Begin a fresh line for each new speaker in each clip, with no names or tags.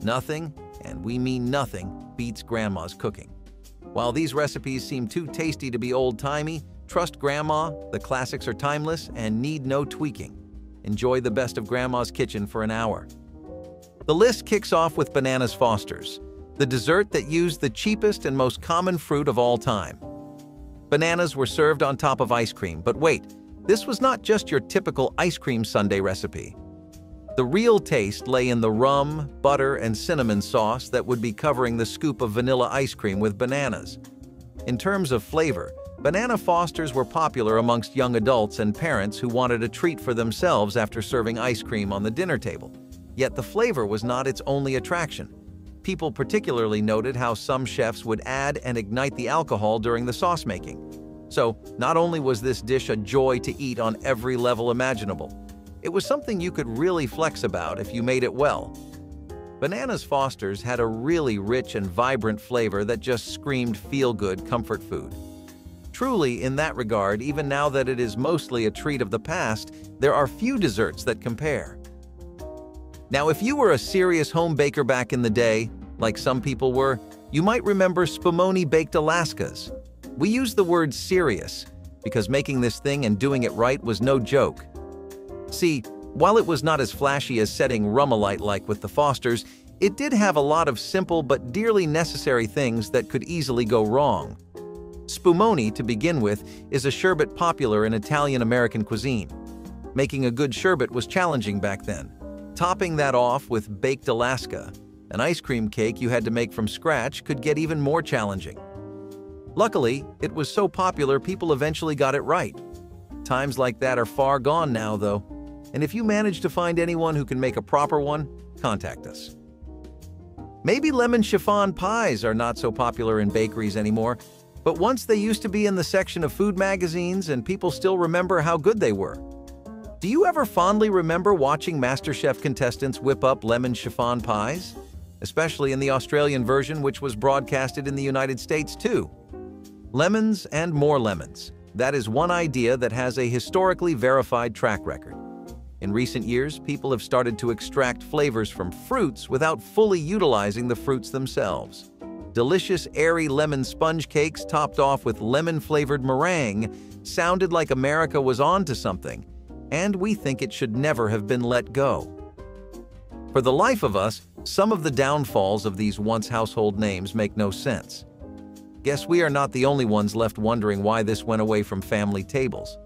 Nothing, and we mean nothing, beats Grandma's cooking. While these recipes seem too tasty to be old-timey, trust Grandma, the classics are timeless and need no tweaking. Enjoy the best of Grandma's kitchen for an hour. The list kicks off with Bananas Foster's, the dessert that used the cheapest and most common fruit of all time. Bananas were served on top of ice cream, but wait, this was not just your typical ice cream sundae recipe. The real taste lay in the rum, butter, and cinnamon sauce that would be covering the scoop of vanilla ice cream with bananas. In terms of flavor, Banana Fosters were popular amongst young adults and parents who wanted a treat for themselves after serving ice cream on the dinner table. Yet the flavor was not its only attraction. People particularly noted how some chefs would add and ignite the alcohol during the sauce making. So, not only was this dish a joy to eat on every level imaginable, it was something you could really flex about if you made it well. Bananas Foster's had a really rich and vibrant flavor that just screamed feel-good comfort food. Truly, in that regard, even now that it is mostly a treat of the past, there are few desserts that compare. Now, if you were a serious home baker back in the day, like some people were, you might remember Spumoni baked Alaskas. We use the word serious because making this thing and doing it right was no joke. See, while it was not as flashy as setting rum alight like with the Fosters, it did have a lot of simple but dearly necessary things that could easily go wrong. Spumoni, to begin with, is a sherbet popular in Italian-American cuisine. Making a good sherbet was challenging back then. Topping that off with baked Alaska, an ice cream cake you had to make from scratch, could get even more challenging. Luckily, it was so popular people eventually got it right. Times like that are far gone now, though. And if you manage to find anyone who can make a proper one, contact us. Maybe lemon chiffon pies are not so popular in bakeries anymore, but once they used to be in the section of food magazines and people still remember how good they were. Do you ever fondly remember watching MasterChef contestants whip up lemon chiffon pies? Especially in the Australian version, which was broadcasted in the United States too. Lemons and more lemons. That is one idea that has a historically verified track record. In recent years, people have started to extract flavors from fruits without fully utilizing the fruits themselves. Delicious, airy lemon sponge cakes topped off with lemon-flavored meringue sounded like America was on to something, and we think it should never have been let go. For the life of us, some of the downfalls of these once household names make no sense. Guess we are not the only ones left wondering why this went away from family tables.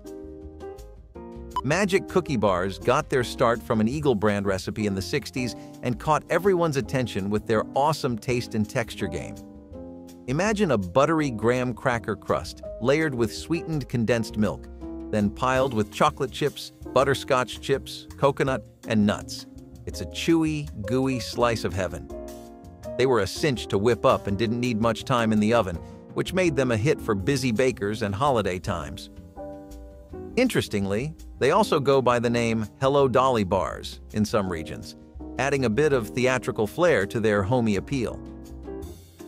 Magic cookie bars got their start from an Eagle brand recipe in the 60s and caught everyone's attention with their awesome taste and texture game. Imagine a buttery graham cracker crust layered with sweetened condensed milk, then piled with chocolate chips, butterscotch chips, coconut, and nuts. It's a chewy, gooey slice of heaven. They were a cinch to whip up and didn't need much time in the oven, which made them a hit for busy bakers and holiday times. Interestingly, they also go by the name Hello Dolly bars in some regions, adding a bit of theatrical flair to their homey appeal.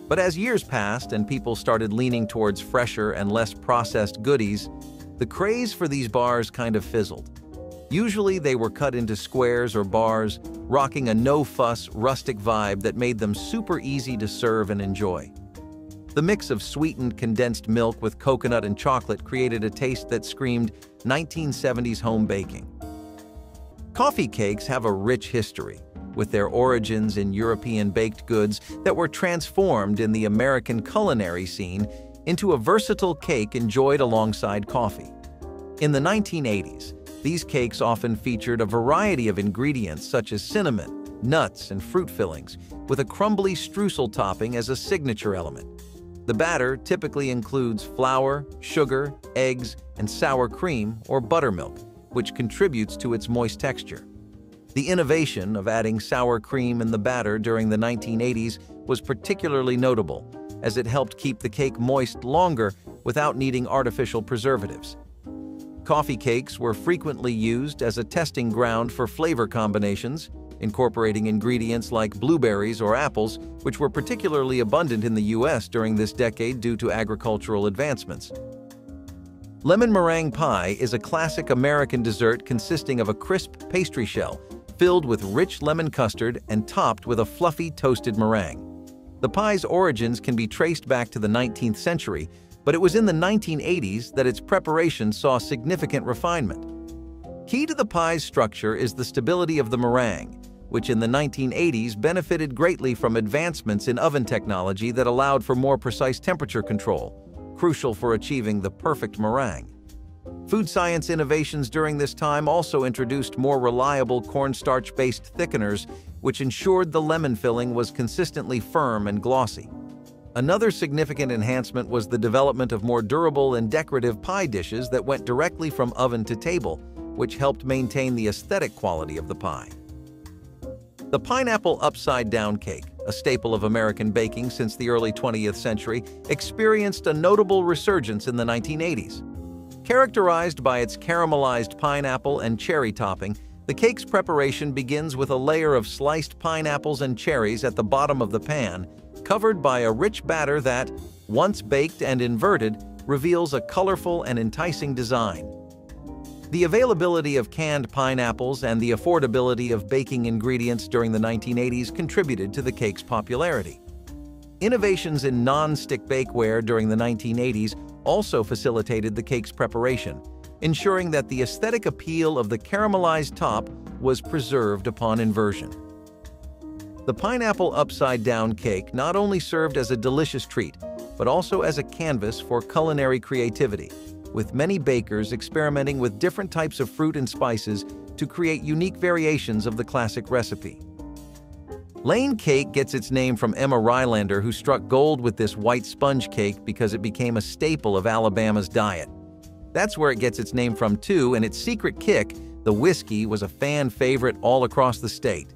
But as years passed and people started leaning towards fresher and less processed goodies, the craze for these bars kind of fizzled. Usually they were cut into squares or bars, rocking a no-fuss, rustic vibe that made them super easy to serve and enjoy. The mix of sweetened condensed milk with coconut and chocolate created a taste that screamed 1970s home baking. Coffee cakes have a rich history, with their origins in European baked goods that were transformed in the American culinary scene into a versatile cake enjoyed alongside coffee. In the 1980s, these cakes often featured a variety of ingredients such as cinnamon, nuts, and fruit fillings, with a crumbly streusel topping as a signature element. The batter typically includes flour, sugar, eggs, and sour cream or buttermilk, which contributes to its moist texture. The innovation of adding sour cream in the batter during the 1980s was particularly notable, as it helped keep the cake moist longer without needing artificial preservatives. Coffee cakes were frequently used as a testing ground for flavor combinations, incorporating ingredients like blueberries or apples, which were particularly abundant in the US during this decade due to agricultural advancements. Lemon meringue pie is a classic American dessert consisting of a crisp pastry shell filled with rich lemon custard and topped with a fluffy toasted meringue. The pie's origins can be traced back to the 19th century, but it was in the 1980s that its preparation saw significant refinement. Key to the pie's structure is the stability of the meringue, which in the 1980s benefited greatly from advancements in oven technology that allowed for more precise temperature control, crucial for achieving the perfect meringue. Food science innovations during this time also introduced more reliable cornstarch-based thickeners, which ensured the lemon filling was consistently firm and glossy. Another significant enhancement was the development of more durable and decorative pie dishes that went directly from oven to table, which helped maintain the aesthetic quality of the pie. The pineapple upside-down cake, a staple of American baking since the early 20th century, experienced a notable resurgence in the 1980s. Characterized by its caramelized pineapple and cherry topping, the cake's preparation begins with a layer of sliced pineapples and cherries at the bottom of the pan, covered by a rich batter that, once baked and inverted, reveals a colorful and enticing design. The availability of canned pineapples and the affordability of baking ingredients during the 1980s contributed to the cake's popularity. Innovations in non-stick bakeware during the 1980s also facilitated the cake's preparation, ensuring that the aesthetic appeal of the caramelized top was preserved upon inversion. The pineapple upside-down cake not only served as a delicious treat, but also as a canvas for culinary creativity, with many bakers experimenting with different types of fruit and spices to create unique variations of the classic recipe. Lane cake gets its name from Emma Rylander, who struck gold with this white sponge cake because it became a staple of Alabama's diet. That's where it gets its name from too, and its secret kick, the whiskey, was a fan favorite all across the state.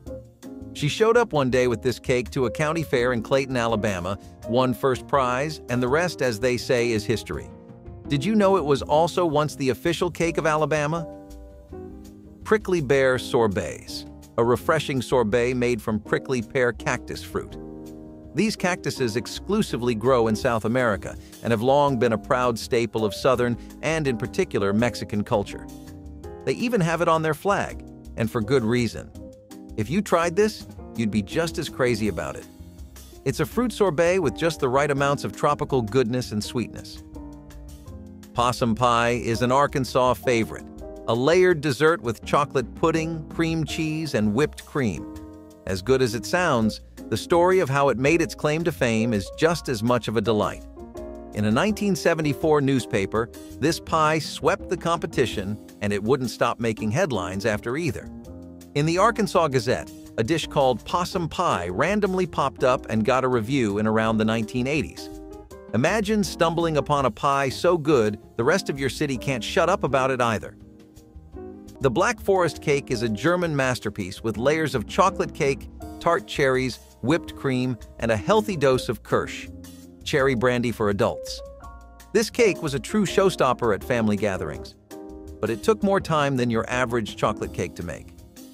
She showed up one day with this cake to a county fair in Clayton, Alabama, won first prize, and the rest, as they say, is history. Did you know it was also once the official cake of Alabama? Prickly pear sorbets, a refreshing sorbet made from prickly pear cactus fruit. These cactuses exclusively grow in South America and have long been a proud staple of Southern and, in particular, Mexican culture. They even have it on their flag, and for good reason. If you tried this, you'd be just as crazy about it. It's a fruit sorbet with just the right amounts of tropical goodness and sweetness. Possum pie is an Arkansas favorite, a layered dessert with chocolate pudding, cream cheese, and whipped cream. As good as it sounds, the story of how it made its claim to fame is just as much of a delight. In a 1974 newspaper, this pie swept the competition, and it wouldn't stop making headlines after either. In the Arkansas Gazette, a dish called possum pie randomly popped up and got a review in around the 1980s. Imagine stumbling upon a pie so good the rest of your city can't shut up about it either. The Black Forest cake is a German masterpiece with layers of chocolate cake, tart cherries, whipped cream, and a healthy dose of Kirsch, cherry brandy for adults. This cake was a true showstopper at family gatherings, but it took more time than your average chocolate cake to make.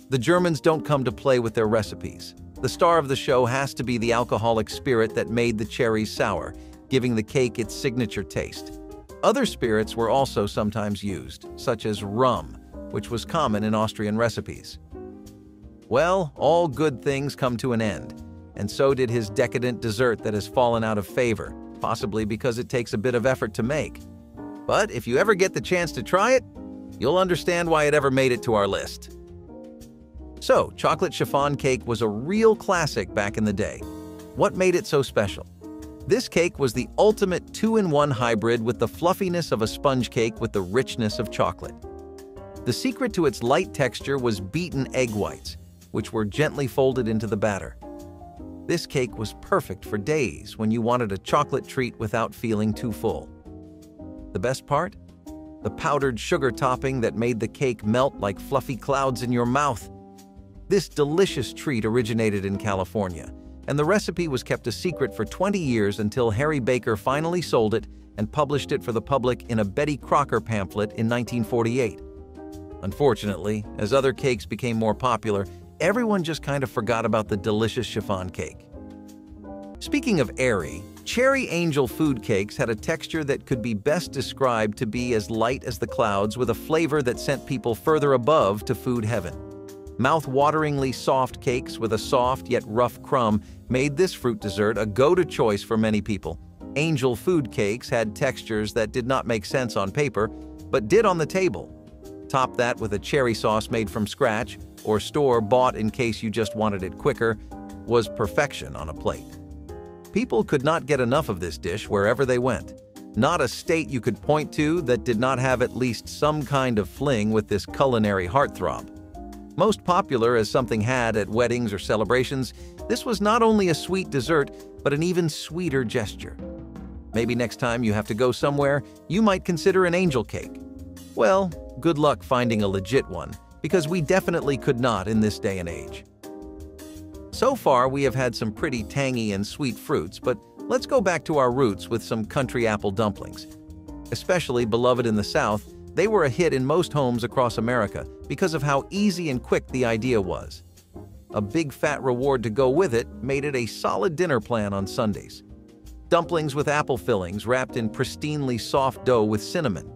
The Germans don't come to play with their recipes. The star of the show has to be the alcoholic spirit that made the cherries sour, giving the cake its signature taste. Other spirits were also sometimes used, such as rum, which was common in Austrian recipes. Well, all good things come to an end, and so did his decadent dessert that has fallen out of favor, possibly because it takes a bit of effort to make. But if you ever get the chance to try it, you'll understand why it ever made it to our list. So, chocolate chiffon cake was a real classic back in the day. What made it so special? This cake was the ultimate two-in-one hybrid with the fluffiness of a sponge cake with the richness of chocolate. The secret to its light texture was beaten egg whites, which were gently folded into the batter. This cake was perfect for days when you wanted a chocolate treat without feeling too full. The best part? The powdered sugar topping that made the cake melt like fluffy clouds in your mouth. This delicious treat originated in California, and the recipe was kept a secret for 20 years until Harry Baker finally sold it and published it for the public in a Betty Crocker pamphlet in 1948. Unfortunately, as other cakes became more popular, everyone just kind of forgot about the delicious chiffon cake. Speaking of airy, Cherry Angel food cakes had a texture that could be best described to be as light as the clouds with a flavor that sent people further above to food heaven. Mouth-wateringly soft cakes with a soft yet rough crumb made this fruit dessert a go-to choice for many people. Angel food cakes had textures that did not make sense on paper, but did on the table. Top that with a cherry sauce made from scratch, or store-bought in case you just wanted it quicker, was perfection on a plate. People could not get enough of this dish wherever they went. Not a state you could point to that did not have at least some kind of fling with this culinary heartthrob. Most popular as something had at weddings or celebrations, this was not only a sweet dessert, but an even sweeter gesture. Maybe next time you have to go somewhere, you might consider an angel cake. Well, good luck finding a legit one, because we definitely could not in this day and age. So far, we have had some pretty tangy and sweet fruits, but let's go back to our roots with some country apple dumplings. Especially beloved in the South, they were a hit in most homes across America because of how easy and quick the idea was. A big fat reward to go with it made it a solid dinner plan on Sundays. Dumplings with apple fillings wrapped in pristinely soft dough with cinnamon.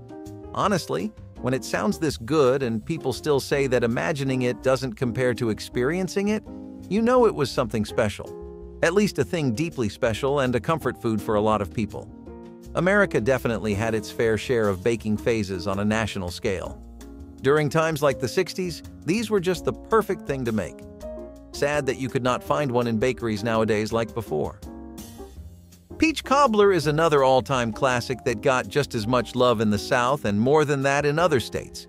Honestly, when it sounds this good and people still say that imagining it doesn't compare to experiencing it, you know it was something special. At least a thing deeply special and a comfort food for a lot of people. America definitely had its fair share of baking phases on a national scale. During times like the 60s, these were just the perfect thing to make. Sad that you could not find one in bakeries nowadays like before. Peach cobbler is another all-time classic that got just as much love in the South and more than that in other states.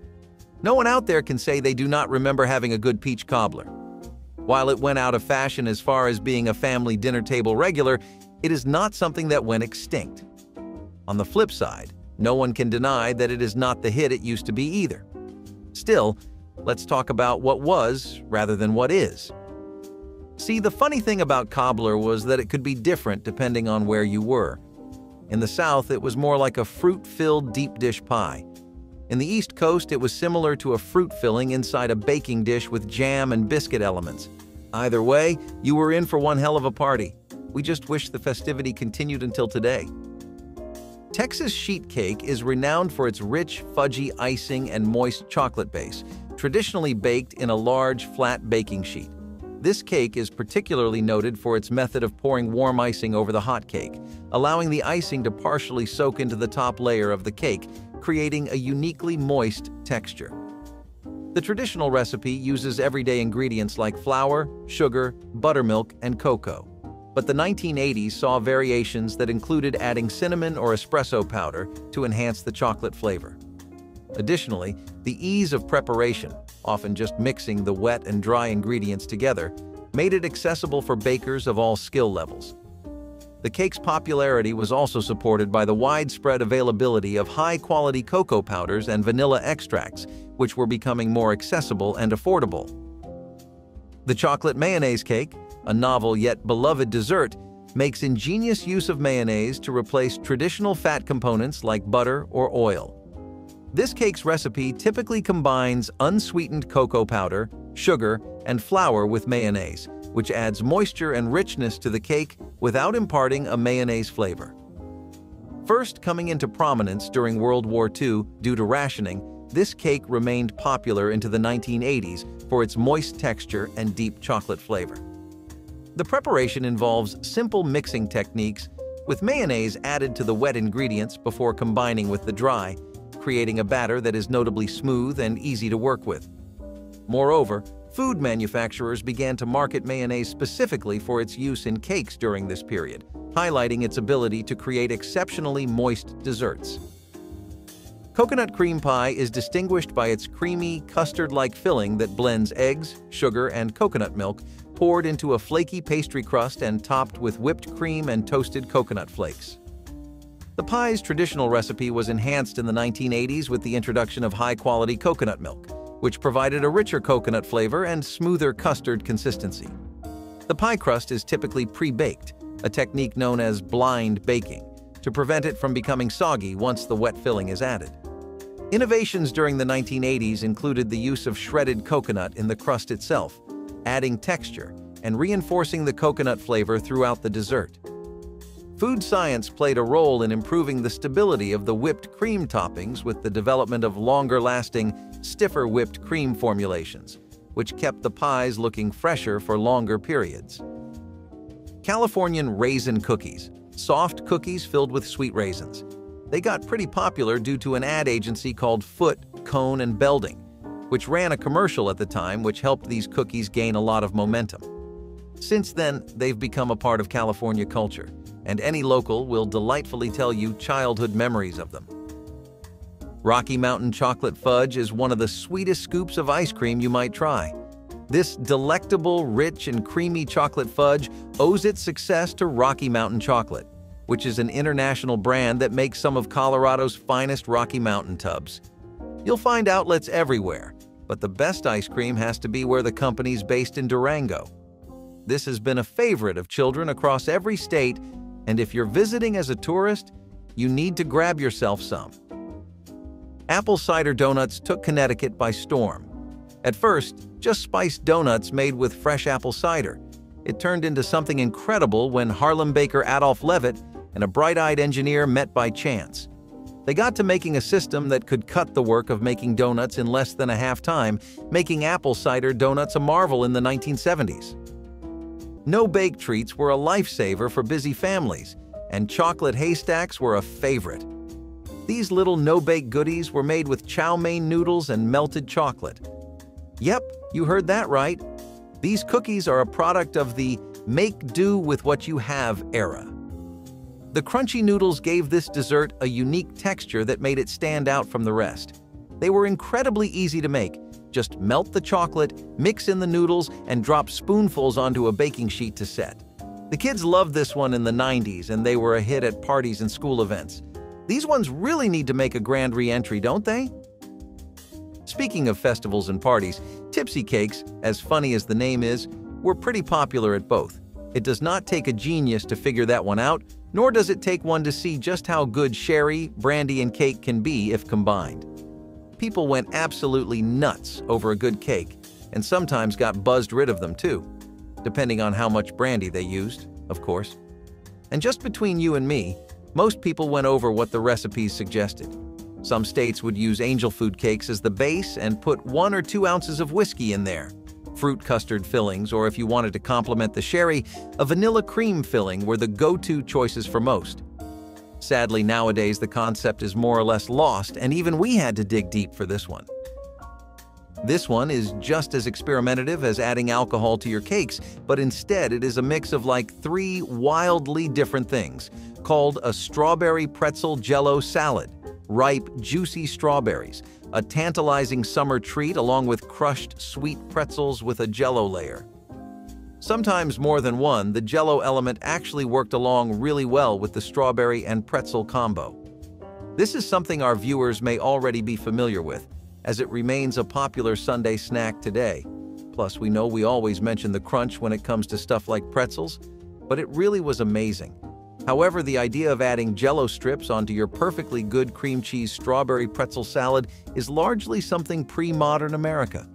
No one out there can say they do not remember having a good peach cobbler. While it went out of fashion as far as being a family dinner table regular, it is not something that went extinct. On the flip side, no one can deny that it is not the hit it used to be either. Still, let's talk about what was rather than what is. See, the funny thing about cobbler was that it could be different depending on where you were. In the South, it was more like a fruit-filled deep dish pie. In the East Coast, it was similar to a fruit filling inside a baking dish with jam and biscuit elements. Either way, you were in for one hell of a party. We just wish the festivity continued until today. Texas sheet cake is renowned for its rich, fudgy icing and moist chocolate base, traditionally baked in a large, flat baking sheet. This cake is particularly noted for its method of pouring warm icing over the hot cake, allowing the icing to partially soak into the top layer of the cake, creating a uniquely moist texture. The traditional recipe uses everyday ingredients like flour, sugar, buttermilk, and cocoa. But the 1980s saw variations that included adding cinnamon or espresso powder to enhance the chocolate flavor. Additionally, the ease of preparation, often just mixing the wet and dry ingredients together, made it accessible for bakers of all skill levels. The cake's popularity was also supported by the widespread availability of high-quality cocoa powders and vanilla extracts, which were becoming more accessible and affordable. The chocolate mayonnaise cake, a novel yet beloved dessert, makes ingenious use of mayonnaise to replace traditional fat components like butter or oil. This cake's recipe typically combines unsweetened cocoa powder, sugar, and flour with mayonnaise, which adds moisture and richness to the cake without imparting a mayonnaise flavor. First coming into prominence during World War II due to rationing, this cake remained popular into the 1980s for its moist texture and deep chocolate flavor. The preparation involves simple mixing techniques, with mayonnaise added to the wet ingredients before combining with the dry, creating a batter that is notably smooth and easy to work with. Moreover, food manufacturers began to market mayonnaise specifically for its use in cakes during this period, highlighting its ability to create exceptionally moist desserts. Coconut cream pie is distinguished by its creamy, custard-like filling that blends eggs, sugar, and coconut milk, poured into a flaky pastry crust and topped with whipped cream and toasted coconut flakes. The pie's traditional recipe was enhanced in the 1980s with the introduction of high-quality coconut milk, which provided a richer coconut flavor and smoother custard consistency. The pie crust is typically pre-baked, a technique known as blind baking, to prevent it from becoming soggy once the wet filling is added. Innovations during the 1980s included the use of shredded coconut in the crust itself, adding texture and reinforcing the coconut flavor throughout the dessert. Food science played a role in improving the stability of the whipped cream toppings with the development of longer-lasting, stiffer whipped cream formulations, which kept the pies looking fresher for longer periods. Californian raisin cookies, soft cookies filled with sweet raisins. They got pretty popular due to an ad agency called Foot, Cone, and Belding, which ran a commercial at the time which helped these cookies gain a lot of momentum. Since then, they've become a part of California culture, and any local will delightfully tell you childhood memories of them. Rocky Mountain chocolate fudge is one of the sweetest scoops of ice cream you might try. This delectable, rich, and creamy chocolate fudge owes its success to Rocky Mountain Chocolate, which is an international brand that makes some of Colorado's finest Rocky Mountain tubs. You'll find outlets everywhere, but the best ice cream has to be where the company's based in Durango. This has been a favorite of children across every state, and if you're visiting as a tourist, you need to grab yourself some. Apple cider donuts took Connecticut by storm. At first, just spiced donuts made with fresh apple cider. It turned into something incredible when Harlem baker Adolph Levitt and a bright-eyed engineer met by chance. They got to making a system that could cut the work of making donuts in less than a half time, making apple cider donuts a marvel in the 1970s. No-bake treats were a lifesaver for busy families, and chocolate haystacks were a favorite. These little no-bake goodies were made with chow mein noodles and melted chocolate. Yep, you heard that right. These cookies are a product of the make do with what you have era. The crunchy noodles gave this dessert a unique texture that made it stand out from the rest. They were incredibly easy to make. Just melt the chocolate, mix in the noodles, and drop spoonfuls onto a baking sheet to set. The kids loved this one in the 90s, and they were a hit at parties and school events. These ones really need to make a grand re-entry, don't they? Speaking of festivals and parties, Tipsy Cakes, as funny as the name is, were pretty popular at both. It does not take a genius to figure that one out, nor does it take one to see just how good sherry, brandy, and cake can be if combined. People went absolutely nuts over a good cake, and sometimes got buzzed rid of them too, depending on how much brandy they used, of course. And just between you and me, most people went over what the recipes suggested. Some states would use angel food cakes as the base and put 1 or 2 ounces of whiskey in there, fruit custard fillings, or if you wanted to complement the sherry, a vanilla cream filling were the go-to choices for most. Sadly, nowadays the concept is more or less lost, and even we had to dig deep for this one. This one is just as experimentative as adding alcohol to your cakes, but instead it is a mix of like 3 wildly different things, called a strawberry pretzel jello salad, ripe, juicy strawberries, a tantalizing summer treat along with crushed sweet pretzels with a jello layer. Sometimes more than one, the jello element actually worked along really well with the strawberry and pretzel combo. This is something our viewers may already be familiar with, as it remains a popular Sunday snack today. Plus, we know we always mention the crunch when it comes to stuff like pretzels, but it really was amazing. However, the idea of adding jello strips onto your perfectly good cream cheese strawberry pretzel salad is largely something pre-modern America.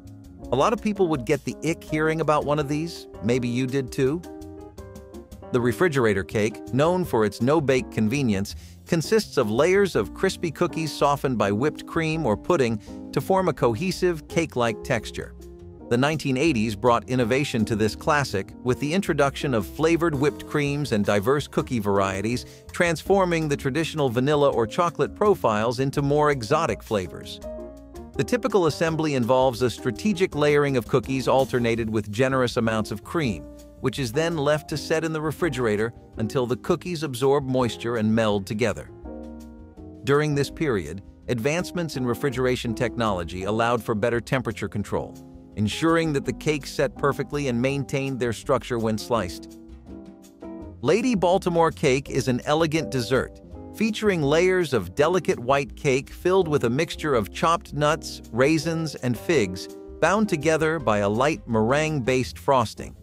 A lot of people would get the ick hearing about one of these. Maybe you did too. The refrigerator cake, known for its no-bake convenience, consists of layers of crispy cookies softened by whipped cream or pudding to form a cohesive, cake-like texture. The 1980s brought innovation to this classic with the introduction of flavored whipped creams and diverse cookie varieties, transforming the traditional vanilla or chocolate profiles into more exotic flavors. The typical assembly involves a strategic layering of cookies alternated with generous amounts of cream, which is then left to set in the refrigerator until the cookies absorb moisture and meld together. During this period, advancements in refrigeration technology allowed for better temperature control, ensuring that the cakes set perfectly and maintained their structure when sliced. Lady Baltimore cake is an elegant dessert, featuring layers of delicate white cake filled with a mixture of chopped nuts, raisins, and figs, bound together by a light meringue-based frosting.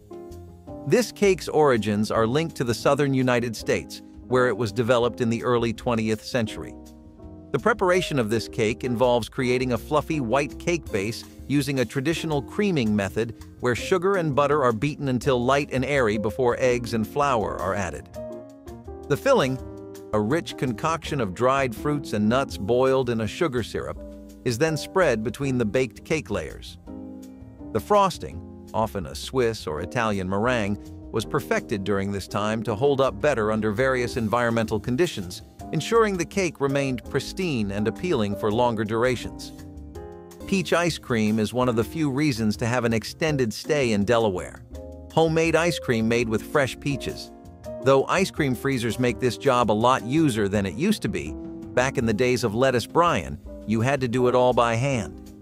This cake's origins are linked to the southern United States, where it was developed in the early 20th century. The preparation of this cake involves creating a fluffy white cake base using a traditional creaming method where sugar and butter are beaten until light and airy before eggs and flour are added. The filling, a rich concoction of dried fruits and nuts boiled in a sugar syrup, is then spread between the baked cake layers. The frosting, often a Swiss or Italian meringue, was perfected during this time to hold up better under various environmental conditions, ensuring the cake remained pristine and appealing for longer durations. Peach ice cream is one of the few reasons to have an extended stay in Delaware. Homemade ice cream made with fresh peaches. Though ice cream freezers make this job a lot easier than it used to be, back in the days of lettuce brine, you had to do it all by hand.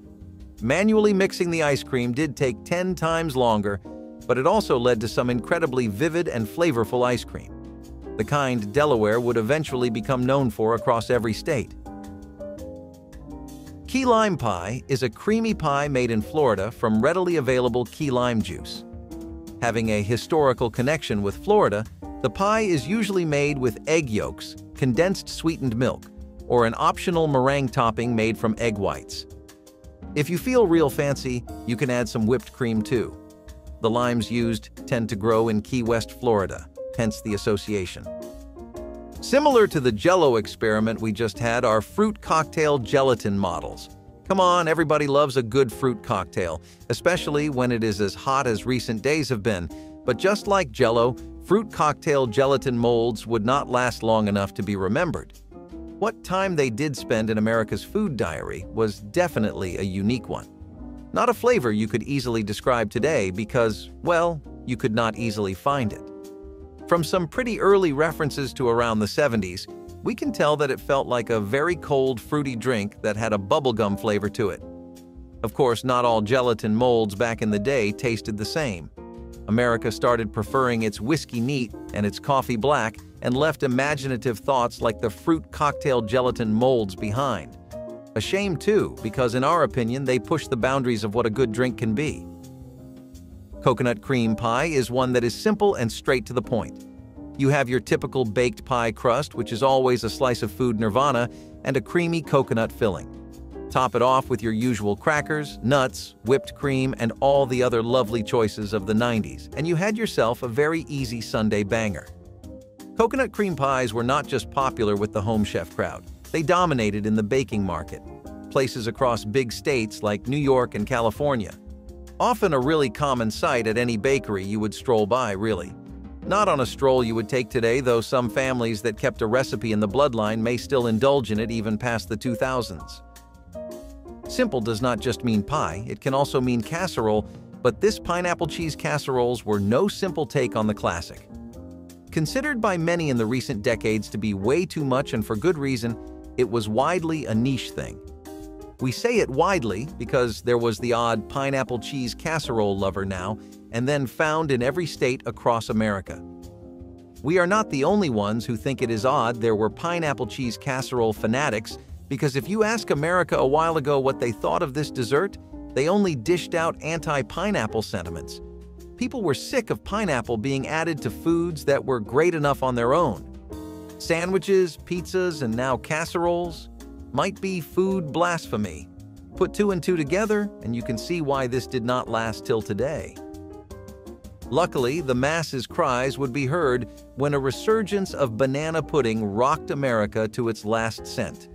Manually mixing the ice cream did take 10 times longer, but it also led to some incredibly vivid and flavorful ice cream, the kind Delaware would eventually become known for across every state. Key lime pie is a creamy pie made in Florida from readily available key lime juice. Having a historical connection with Florida, the pie is usually made with egg yolks, condensed sweetened milk, or an optional meringue topping made from egg whites. If you feel real fancy, you can add some whipped cream too. The limes used tend to grow in Key West, Florida, hence the association. Similar to the Jell-O experiment we just had are fruit cocktail gelatin models. Come on, everybody loves a good fruit cocktail, especially when it is as hot as recent days have been. But just like Jell-O, fruit cocktail gelatin molds would not last long enough to be remembered. What time they did spend in America's food diary was definitely a unique one. Not a flavor you could easily describe today because, well, you could not easily find it. From some pretty early references to around the 70s, we can tell that it felt like a very cold, fruity drink that had a bubblegum flavor to it. Of course, not all gelatin molds back in the day tasted the same. America started preferring its whiskey neat and its coffee black and left imaginative thoughts like the fruit cocktail gelatin molds behind. A shame too, because in our opinion, they push the boundaries of what a good drink can be. Coconut cream pie is one that is simple and straight to the point. You have your typical baked pie crust, which is always a slice of food nirvana, and a creamy coconut filling. Top it off with your usual crackers, nuts, whipped cream, and all the other lovely choices of the 90s, and you had yourself a very easy Sunday banger. Coconut cream pies were not just popular with the home chef crowd. They dominated in the baking market, places across big states like New York and California. Often a really common sight at any bakery you would stroll by, really. Not on a stroll you would take today, though some families that kept a recipe in the bloodline may still indulge in it even past the 2000s. Simple does not just mean pie, it can also mean casserole, but this pineapple cheese casseroles were no simple take on the classic. Considered by many in the recent decades to be way too much and for good reason, it was widely a niche thing. We say it widely because there was the odd pineapple cheese casserole lover now and then found in every state across America. We are not the only ones who think it is odd there were pineapple cheese casserole fanatics, because if you ask America a while ago what they thought of this dessert, they only dished out anti-pineapple sentiments. People were sick of pineapple being added to foods that were great enough on their own. Sandwiches, pizzas, and now casseroles might be food blasphemy. Put two and two together, and you can see why this did not last till today. Luckily, the masses' cries would be heard when a resurgence of banana pudding rocked America to its last cent.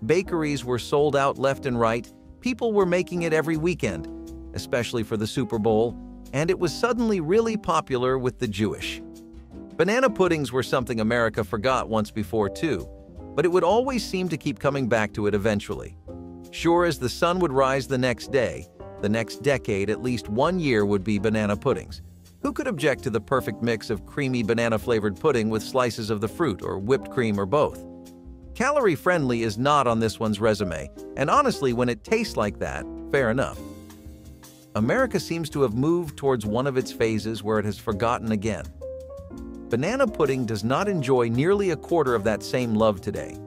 Bakeries were sold out left and right, people were making it every weekend, especially for the Super Bowl, and it was suddenly really popular with the Jewish. Banana puddings were something America forgot once before too, but it would always seem to keep coming back to it eventually. Sure as the sun would rise the next day, the next decade at least 1 year would be banana puddings. Who could object to the perfect mix of creamy banana-flavored pudding with slices of the fruit or whipped cream or both? Calorie-friendly is not on this one's resume, and honestly, when it tastes like that, fair enough. America seems to have moved towards one of its phases where it has forgotten again. Banana pudding does not enjoy nearly a quarter of that same love today.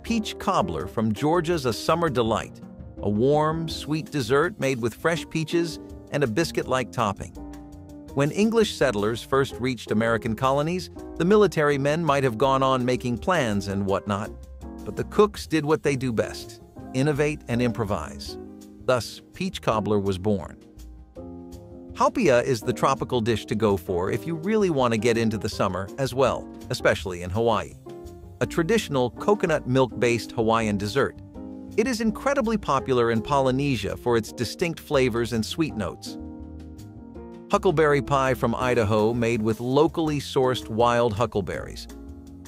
Peach cobbler from Georgia's a summer delight, a warm, sweet dessert made with fresh peaches and a biscuit-like topping. When English settlers first reached American colonies, the military men might have gone on making plans and whatnot, but the cooks did what they do best: innovate and improvise. Thus, peach cobbler was born. Haupia is the tropical dish to go for if you really want to get into the summer as well, especially in Hawaii. A traditional coconut milk-based Hawaiian dessert. It is incredibly popular in Polynesia for its distinct flavors and sweet notes. Huckleberry pie from Idaho, made with locally sourced wild huckleberries.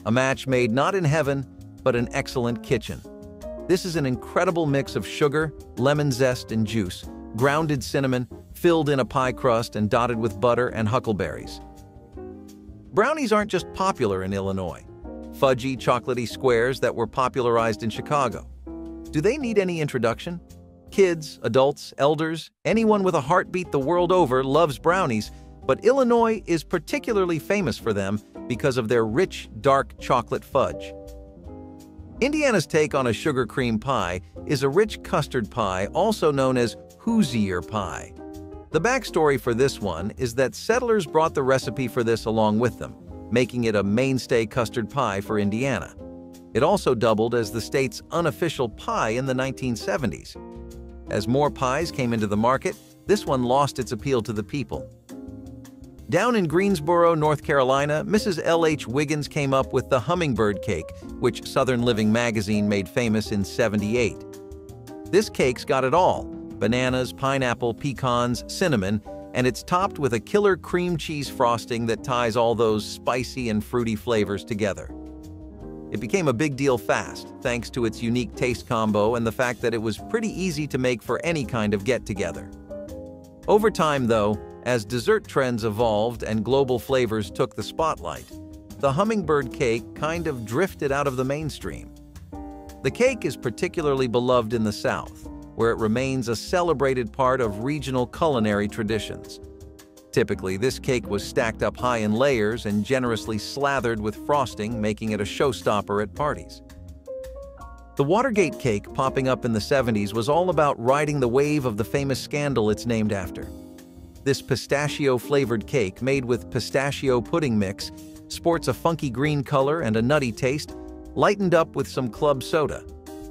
A match made not in heaven, but an excellent kitchen. This is an incredible mix of sugar, lemon zest and juice, grounded cinnamon, filled in a pie crust and dotted with butter and huckleberries. Brownies aren't just popular in Illinois. Fudgy, chocolatey squares that were popularized in Chicago. Do they need any introduction? Kids, adults, elders, anyone with a heartbeat the world over loves brownies, but Illinois is particularly famous for them because of their rich, dark chocolate fudge. Indiana's take on a sugar cream pie is a rich custard pie, also known as Hoosier pie. The backstory for this one is that settlers brought the recipe for this along with them, making it a mainstay custard pie for Indiana. It also doubled as the state's unofficial pie in the 1970s. As more pies came into the market, this one lost its appeal to the people. Down in Greensboro, North Carolina, Mrs. L.H. Wiggins came up with the hummingbird cake, which Southern Living magazine made famous in '78. This cake's got it all: bananas, pineapple, pecans, cinnamon, and it's topped with a killer cream cheese frosting that ties all those spicy and fruity flavors together. It became a big deal fast, thanks to its unique taste combo and the fact that it was pretty easy to make for any kind of get-together. Over time, though, as dessert trends evolved and global flavors took the spotlight, the hummingbird cake kind of drifted out of the mainstream. The cake is particularly beloved in the South, where it remains a celebrated part of regional culinary traditions. Typically, this cake was stacked up high in layers and generously slathered with frosting, making it a showstopper at parties. The Watergate cake, popping up in the '70s, was all about riding the wave of the famous scandal it's named after. This pistachio-flavored cake, made with pistachio pudding mix, sports a funky green color and a nutty taste, lightened up with some club soda.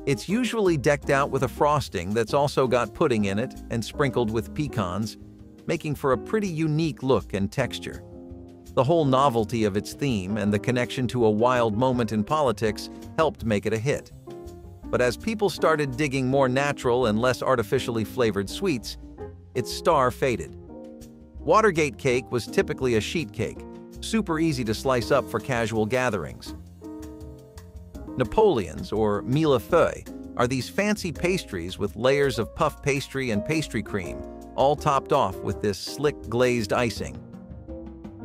It's usually decked out with a frosting that's also got pudding in it and sprinkled with pecans, making for a pretty unique look and texture. The whole novelty of its theme and the connection to a wild moment in politics helped make it a hit. But as people started digging more natural and less artificially flavored sweets, its star faded. Watergate cake was typically a sheet cake, super easy to slice up for casual gatherings. Napoleons, or millefeuilles, are these fancy pastries with layers of puff pastry and pastry cream, all topped off with this slick glazed icing.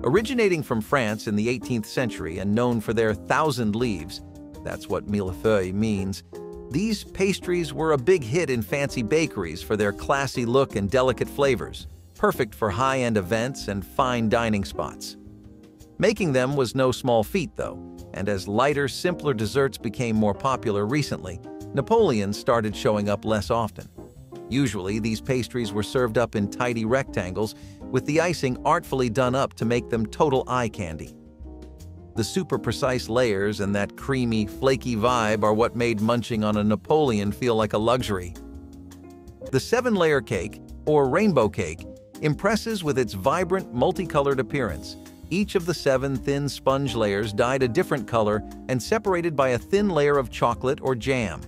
Originating from France in the 18th century and known for their 1,000 leaves, that's what millefeuille means, these pastries were a big hit in fancy bakeries for their classy look and delicate flavors, perfect for high-end events and fine dining spots. Making them was no small feat, though, and as lighter, simpler desserts became more popular recently, Napoleons started showing up less often. Usually, these pastries were served up in tidy rectangles, with the icing artfully done up to make them total eye candy. The super precise layers and that creamy, flaky vibe are what made munching on a Napoleon feel like a luxury. The 7-layer cake, or rainbow cake, impresses with its vibrant, multicolored appearance. Each of the 7 thin sponge layers dyed a different color and separated by a thin layer of chocolate or jam.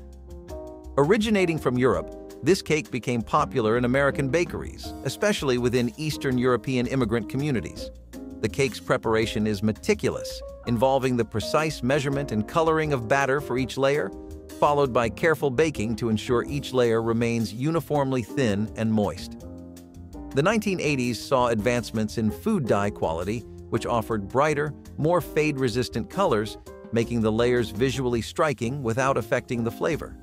Originating from Europe, this cake became popular in American bakeries, especially within Eastern European immigrant communities. The cake's preparation is meticulous, involving the precise measurement and coloring of batter for each layer, followed by careful baking to ensure each layer remains uniformly thin and moist. The 1980s saw advancements in food dye quality, which offered brighter, more fade-resistant colors, making the layers visually striking without affecting the flavor.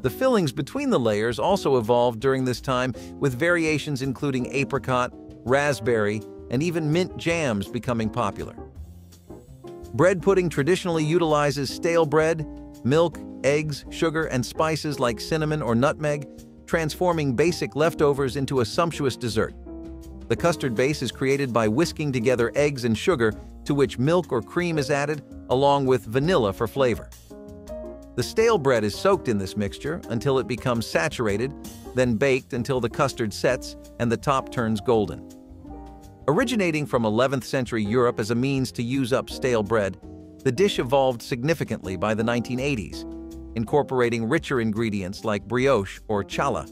The fillings between the layers also evolved during this time, with variations including apricot, raspberry, and even mint jams becoming popular. Bread pudding traditionally utilizes stale bread, milk, eggs, sugar, and spices like cinnamon or nutmeg, transforming basic leftovers into a sumptuous dessert. The custard base is created by whisking together eggs and sugar, to which milk or cream is added, along with vanilla for flavor. The stale bread is soaked in this mixture until it becomes saturated, then baked until the custard sets and the top turns golden. Originating from 11th century Europe as a means to use up stale bread, the dish evolved significantly by the 1980s. incorporating richer ingredients like brioche or challah.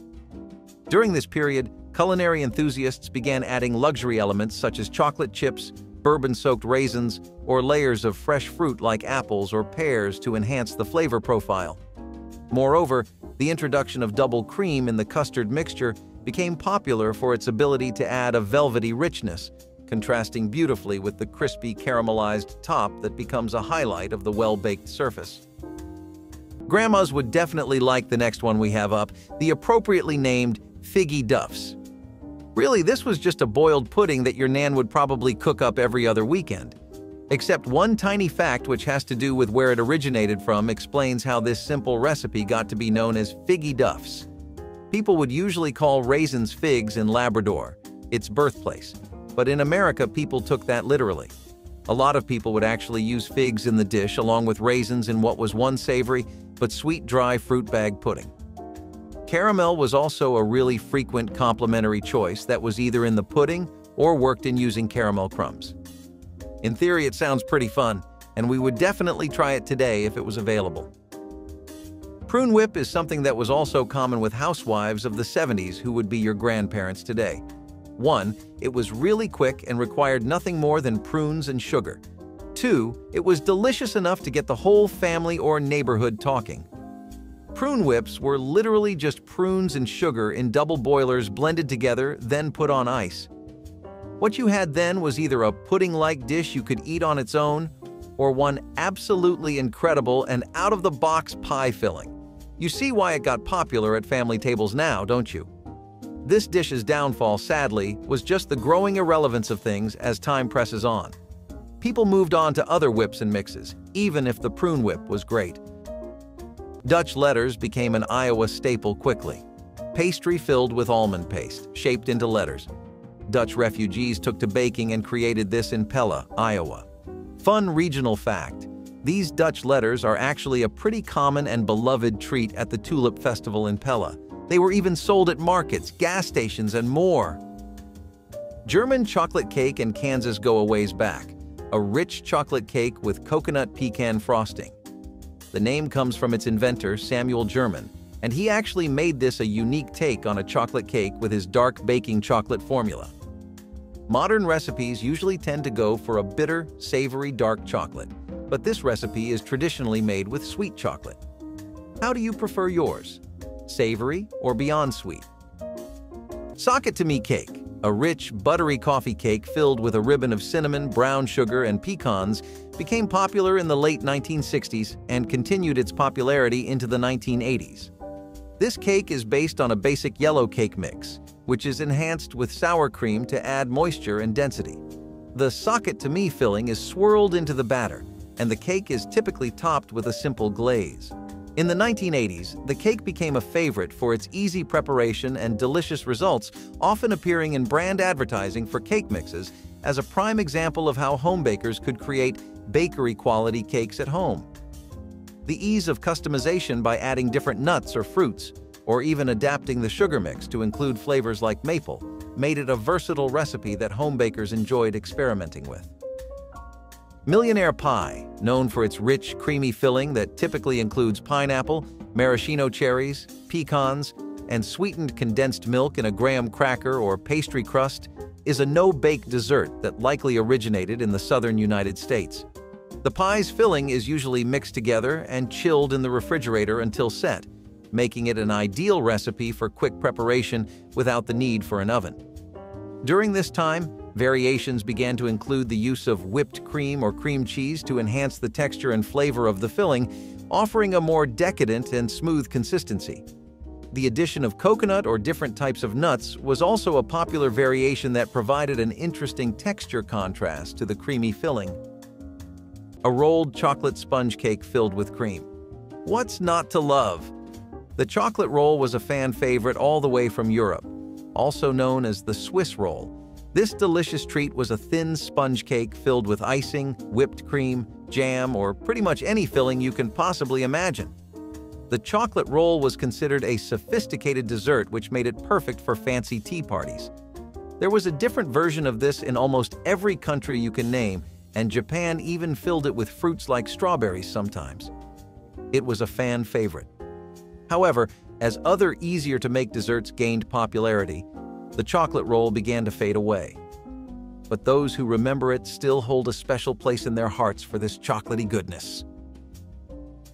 During this period, culinary enthusiasts began adding luxury elements such as chocolate chips, bourbon-soaked raisins, or layers of fresh fruit like apples or pears to enhance the flavor profile. Moreover, the introduction of double cream in the custard mixture became popular for its ability to add a velvety richness, contrasting beautifully with the crispy caramelized top that becomes a highlight of the well-baked surface. Grandmas would definitely like the next one we have up, the appropriately named Figgy Duffs. Really, this was just a boiled pudding that your nan would probably cook up every other weekend. Except one tiny fact which has to do with where it originated from explains how this simple recipe got to be known as Figgy Duffs. People would usually call raisins figs in Labrador, its birthplace, but in America people took that literally. A lot of people would actually use figs in the dish along with raisins in what was one savory but sweet dry fruit bag pudding. Caramel was also a really frequent complimentary choice that was either in the pudding or worked in using caramel crumbs. In theory, it sounds pretty fun, and we would definitely try it today if it was available. Prune whip is something that was also common with housewives of the 70s who would be your grandparents today. 1. It was really quick and required nothing more than prunes and sugar. 2. It was delicious enough to get the whole family or neighborhood talking. Prune whips were literally just prunes and sugar in double boilers blended together, then put on ice. What you had then was either a pudding-like dish you could eat on its own, or one absolutely incredible and out-of-the-box pie filling. You see why it got popular at family tables now, don't you? This dish's downfall, sadly, was just the growing irrelevance of things as time presses on. People moved on to other whips and mixes, even if the prune whip was great. Dutch letters became an Iowa staple quickly. Pastry filled with almond paste, shaped into letters. Dutch refugees took to baking and created this in Pella, Iowa. Fun regional fact: these Dutch letters are actually a pretty common and beloved treat at the Tulip Festival in Pella. They were even sold at markets, gas stations, and more. German chocolate cake in Kansas go a ways back. A rich chocolate cake with coconut pecan frosting. The name comes from its inventor, Samuel German, and he actually made this a unique take on a chocolate cake with his dark baking chocolate formula. Modern recipes usually tend to go for a bitter, savory dark chocolate, but this recipe is traditionally made with sweet chocolate. How do you prefer yours? Savory or beyond sweet? Sock It To Me cake, a rich, buttery coffee cake filled with a ribbon of cinnamon, brown sugar, and pecans, became popular in the late 1960s and continued its popularity into the 1980s. This cake is based on a basic yellow cake mix, which is enhanced with sour cream to add moisture and density. The Sock It To Me filling is swirled into the batter, and the cake is typically topped with a simple glaze. In the 1980s, the cake became a favorite for its easy preparation and delicious results, often appearing in brand advertising for cake mixes as a prime example of how home bakers could create bakery-quality cakes at home. The ease of customization by adding different nuts or fruits, or even adapting the sugar mix to include flavors like maple, made it a versatile recipe that home bakers enjoyed experimenting with. Millionaire pie, known for its rich, creamy filling that typically includes pineapple, maraschino cherries, pecans, and sweetened condensed milk in a graham cracker or pastry crust, is a no-bake dessert that likely originated in the southern United States. The pie's filling is usually mixed together and chilled in the refrigerator until set, making it an ideal recipe for quick preparation without the need for an oven. During this time, variations began to include the use of whipped cream or cream cheese to enhance the texture and flavor of the filling, offering a more decadent and smooth consistency. The addition of coconut or different types of nuts was also a popular variation that provided an interesting texture contrast to the creamy filling. A rolled chocolate sponge cake filled with cream. What's not to love? The chocolate roll was a fan favorite all the way from Europe, also known as the Swiss roll. This delicious treat was a thin sponge cake filled with icing, whipped cream, jam, or pretty much any filling you can possibly imagine. The chocolate roll was considered a sophisticated dessert which made it perfect for fancy tea parties. There was a different version of this in almost every country you can name, and Japan even filled it with fruits like strawberries sometimes. It was a fan favorite. However, as other easier-to-make desserts gained popularity, the chocolate roll began to fade away. But those who remember it still hold a special place in their hearts for this chocolatey goodness.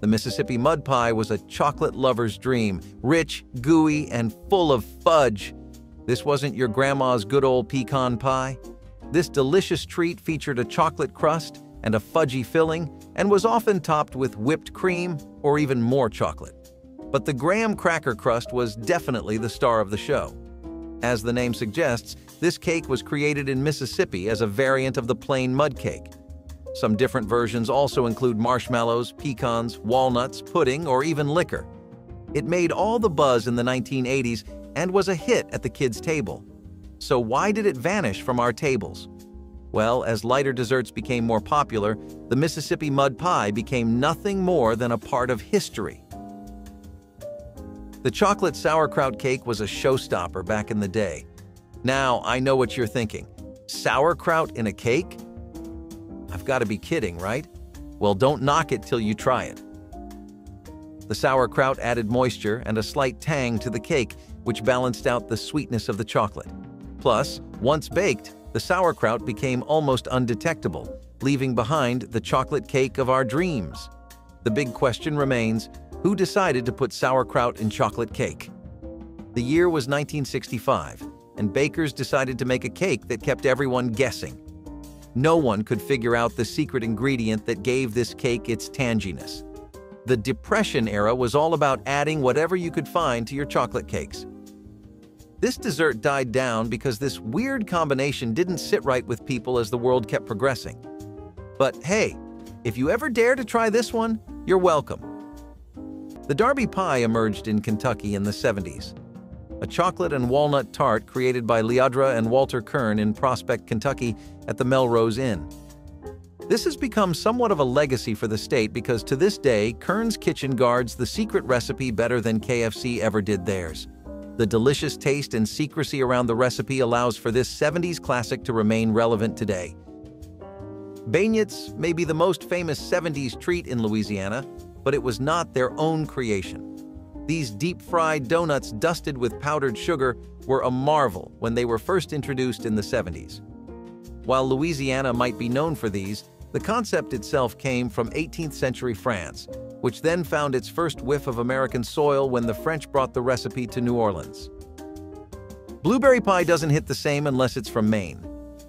The Mississippi mud pie was a chocolate lover's dream, rich, gooey, and full of fudge. This wasn't your grandma's good old pecan pie. This delicious treat featured a chocolate crust and a fudgy filling and was often topped with whipped cream or even more chocolate. But the graham cracker crust was definitely the star of the show. As the name suggests, this cake was created in Mississippi as a variant of the plain mud cake. Some different versions also include marshmallows, pecans, walnuts, pudding, or even liquor. It made all the buzz in the 1980s and was a hit at the kids' table. So why did it vanish from our tables? Well, as lighter desserts became more popular, the Mississippi mud pie became nothing more than a part of history. The chocolate sauerkraut cake was a showstopper back in the day. Now, I know what you're thinking. Sauerkraut in a cake? I've got to be kidding, right? Well, don't knock it till you try it. The sauerkraut added moisture and a slight tang to the cake, which balanced out the sweetness of the chocolate. Plus, once baked, the sauerkraut became almost undetectable, leaving behind the chocolate cake of our dreams. The big question remains, who decided to put sauerkraut in chocolate cake? The year was 1965, and bakers decided to make a cake that kept everyone guessing. No one could figure out the secret ingredient that gave this cake its tanginess. The Depression era was all about adding whatever you could find to your chocolate cakes. This dessert died down because this weird combination didn't sit right with people as the world kept progressing. But hey, if you ever dare to try this one, you're welcome. The Darby pie emerged in Kentucky in the 70s. A chocolate and walnut tart created by Leodra and Walter Kern in Prospect, Kentucky at the Melrose Inn. This has become somewhat of a legacy for the state because to this day, Kern's Kitchen guards the secret recipe better than KFC ever did theirs. The delicious taste and secrecy around the recipe allows for this 70s classic to remain relevant today. Beignets may be the most famous 70s treat in Louisiana, but it was not their own creation. These deep-fried donuts dusted with powdered sugar were a marvel when they were first introduced in the 70s. While Louisiana might be known for these, the concept itself came from 18th century France, which then found its first whiff of American soil when the French brought the recipe to New Orleans. Blueberry pie doesn't hit the same unless it's from Maine.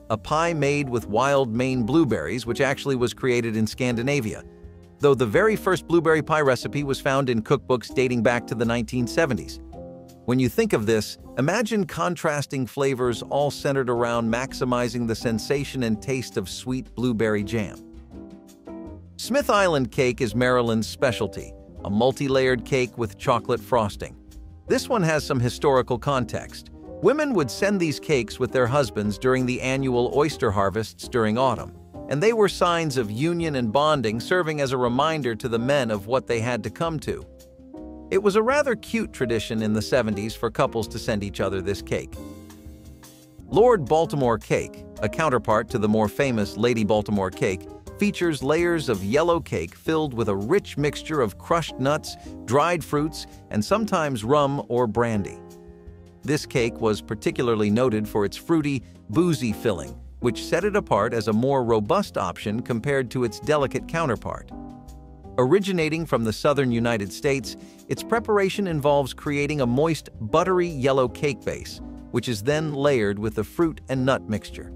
A pie made with wild Maine blueberries, which actually was created in Scandinavia, though the very first blueberry pie recipe was found in cookbooks dating back to the 1970s. When you think of this, imagine contrasting flavors all centered around maximizing the sensation and taste of sweet blueberry jam. Smith Island cake is Maryland's specialty, a multi-layered cake with chocolate frosting. This one has some historical context. Women would send these cakes with their husbands during the annual oyster harvests during autumn, and they were signs of union and bonding, serving as a reminder to the men of what they had to come to. It was a rather cute tradition in the 70s for couples to send each other this cake. Lord Baltimore cake, a counterpart to the more famous Lady Baltimore cake, features layers of yellow cake filled with a rich mixture of crushed nuts, dried fruits, and sometimes rum or brandy. This cake was particularly noted for its fruity, boozy filling, which set it apart as a more robust option compared to its delicate counterpart. Originating from the southern United States, its preparation involves creating a moist, buttery yellow cake base, which is then layered with the fruit and nut mixture.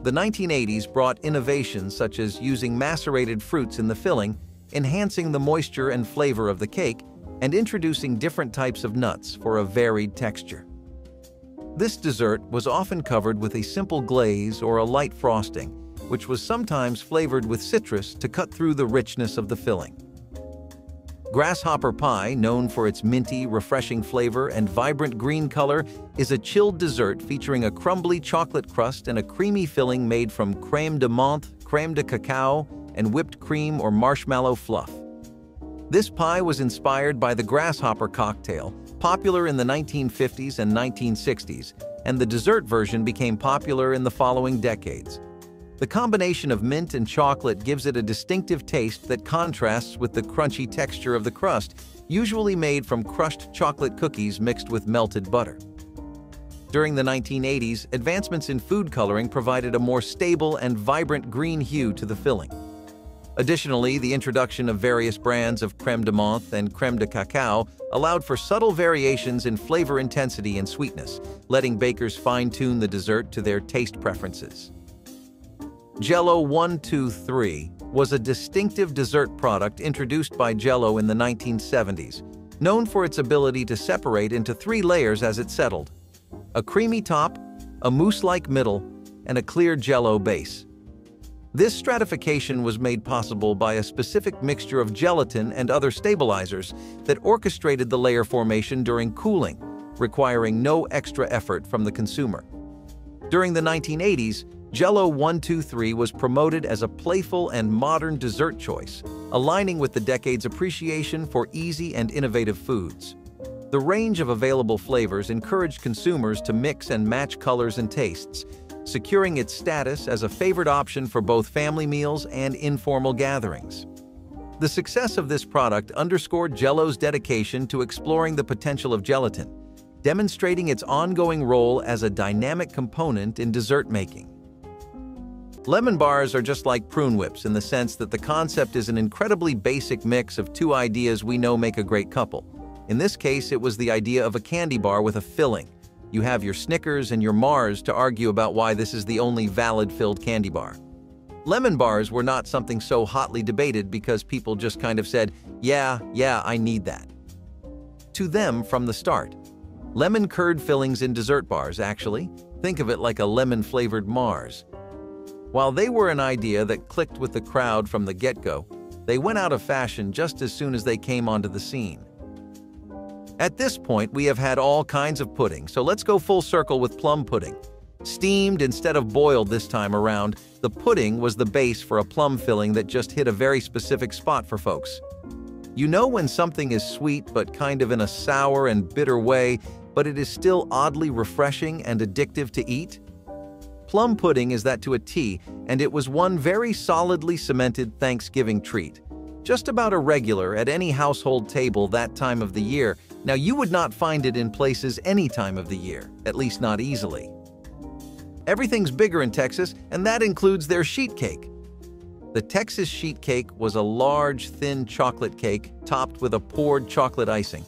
The 1980s brought innovations such as using macerated fruits in the filling, enhancing the moisture and flavor of the cake, and introducing different types of nuts for a varied texture. This dessert was often covered with a simple glaze or a light frosting, which was sometimes flavored with citrus to cut through the richness of the filling. Grasshopper pie, known for its minty, refreshing flavor and vibrant green color, is a chilled dessert featuring a crumbly chocolate crust and a creamy filling made from crème de menthe, crème de cacao, and whipped cream or marshmallow fluff. This pie was inspired by the grasshopper cocktail, popular in the 1950s and 1960s, and the dessert version became popular in the following decades. The combination of mint and chocolate gives it a distinctive taste that contrasts with the crunchy texture of the crust, usually made from crushed chocolate cookies mixed with melted butter. During the 1980s, advancements in food coloring provided a more stable and vibrant green hue to the filling. Additionally, the introduction of various brands of crème de menthe and crème de cacao allowed for subtle variations in flavor intensity and sweetness, letting bakers fine-tune the dessert to their taste preferences. Jell-O 1-2-3 was a distinctive dessert product introduced by Jell-O in the 1970s, known for its ability to separate into 3 layers as it settled: a creamy top, a mousse-like middle, and a clear Jell-O base. This stratification was made possible by a specific mixture of gelatin and other stabilizers that orchestrated the layer formation during cooling, requiring no extra effort from the consumer. During the 1980s, Jell-O 1-2-3 was promoted as a playful and modern dessert choice, aligning with the decade's appreciation for easy and innovative foods. The range of available flavors encouraged consumers to mix and match colors and tastes, securing its status as a favorite option for both family meals and informal gatherings. The success of this product underscored Jell-O's dedication to exploring the potential of gelatin, demonstrating its ongoing role as a dynamic component in dessert making. Lemon bars are just like prune whips in the sense that the concept is an incredibly basic mix of 2 ideas we know make a great couple. In this case, it was the idea of a candy bar with a filling. You have your Snickers and your Mars to argue about why this is the only valid filled candy bar. Lemon bars were not something so hotly debated because people just kind of said, yeah, I need that. To them from the start. Lemon curd fillings in dessert bars, actually. Think of it like a lemon-flavored Mars. While they were an idea that clicked with the crowd from the get-go, they went out of fashion just as soon as they came onto the scene. At this point, we have had all kinds of pudding, so let's go full circle with plum pudding. Steamed instead of boiled this time around, the pudding was the base for a plum filling that just hit a very specific spot for folks. You know when something is sweet but kind of in a sour and bitter way, but it is still oddly refreshing and addictive to eat? Plum pudding is that to a T, and it was one very solidly cemented Thanksgiving treat. Just about a regular at any household table that time of the year. Now, you would not find it in places any time of the year, at least not easily. Everything's bigger in Texas, and that includes their sheet cake. The Texas sheet cake was a large, thin chocolate cake topped with a poured chocolate icing.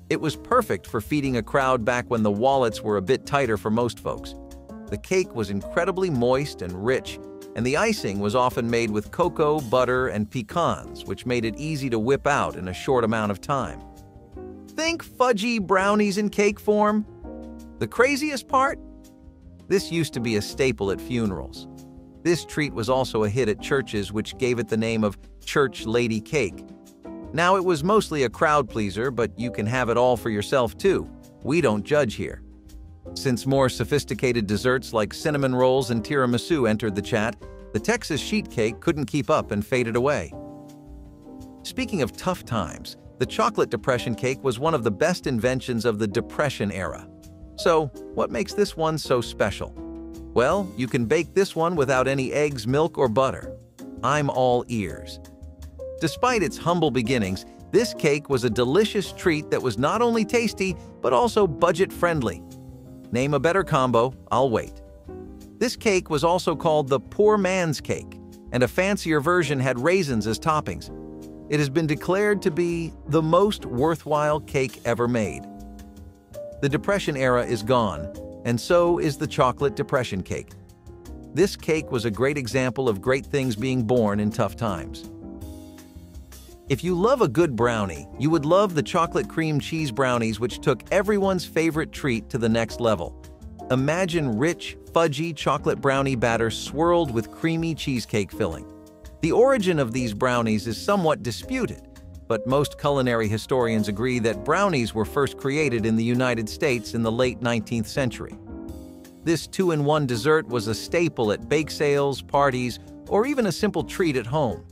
It was perfect for feeding a crowd back when the wallets were a bit tighter for most folks. The cake was incredibly moist and rich, and the icing was often made with cocoa, butter, and pecans, which made it easy to whip out in a short amount of time. Think fudgy brownies in cake form. The craziest part? This used to be a staple at funerals. This treat was also a hit at churches, which gave it the name of church lady cake. Now, it was mostly a crowd pleaser, but you can have it all for yourself too. We don't judge here. Since more sophisticated desserts like cinnamon rolls and tiramisu entered the chat, the Texas sheet cake couldn't keep up and faded away. Speaking of tough times, the chocolate depression cake was one of the best inventions of the Depression era. So, what makes this one so special? Well, you can bake this one without any eggs, milk, or butter. I'm all ears. Despite its humble beginnings, this cake was a delicious treat that was not only tasty, but also budget-friendly. Name a better combo, I'll wait. This cake was also called the poor man's cake, and a fancier version had raisins as toppings. It has been declared to be the most worthwhile cake ever made. The Depression era is gone, and so is the chocolate depression cake. This cake was a great example of great things being born in tough times. If you love a good brownie, you would love the chocolate cream cheese brownies, which took everyone's favorite treat to the next level. Imagine rich, fudgy chocolate brownie batter swirled with creamy cheesecake filling. The origin of these brownies is somewhat disputed, but most culinary historians agree that brownies were first created in the United States in the late 19th century. This two-in-one dessert was a staple at bake sales, parties, or even a simple treat at home.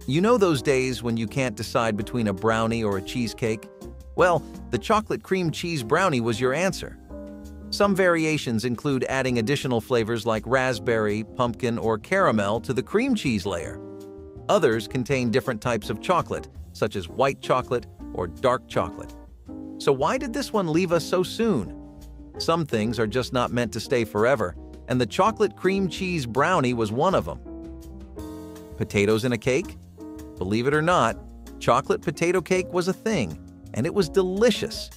You know those days when you can't decide between a brownie or a cheesecake? Well, the chocolate cream cheese brownie was your answer. Some variations include adding additional flavors like raspberry, pumpkin, or caramel to the cream cheese layer. Others contain different types of chocolate, such as white chocolate or dark chocolate. So why did this one leave us so soon? Some things are just not meant to stay forever, and the chocolate cream cheese brownie was one of them. Potatoes in a cake? Believe it or not, chocolate potato cake was a thing, and it was delicious.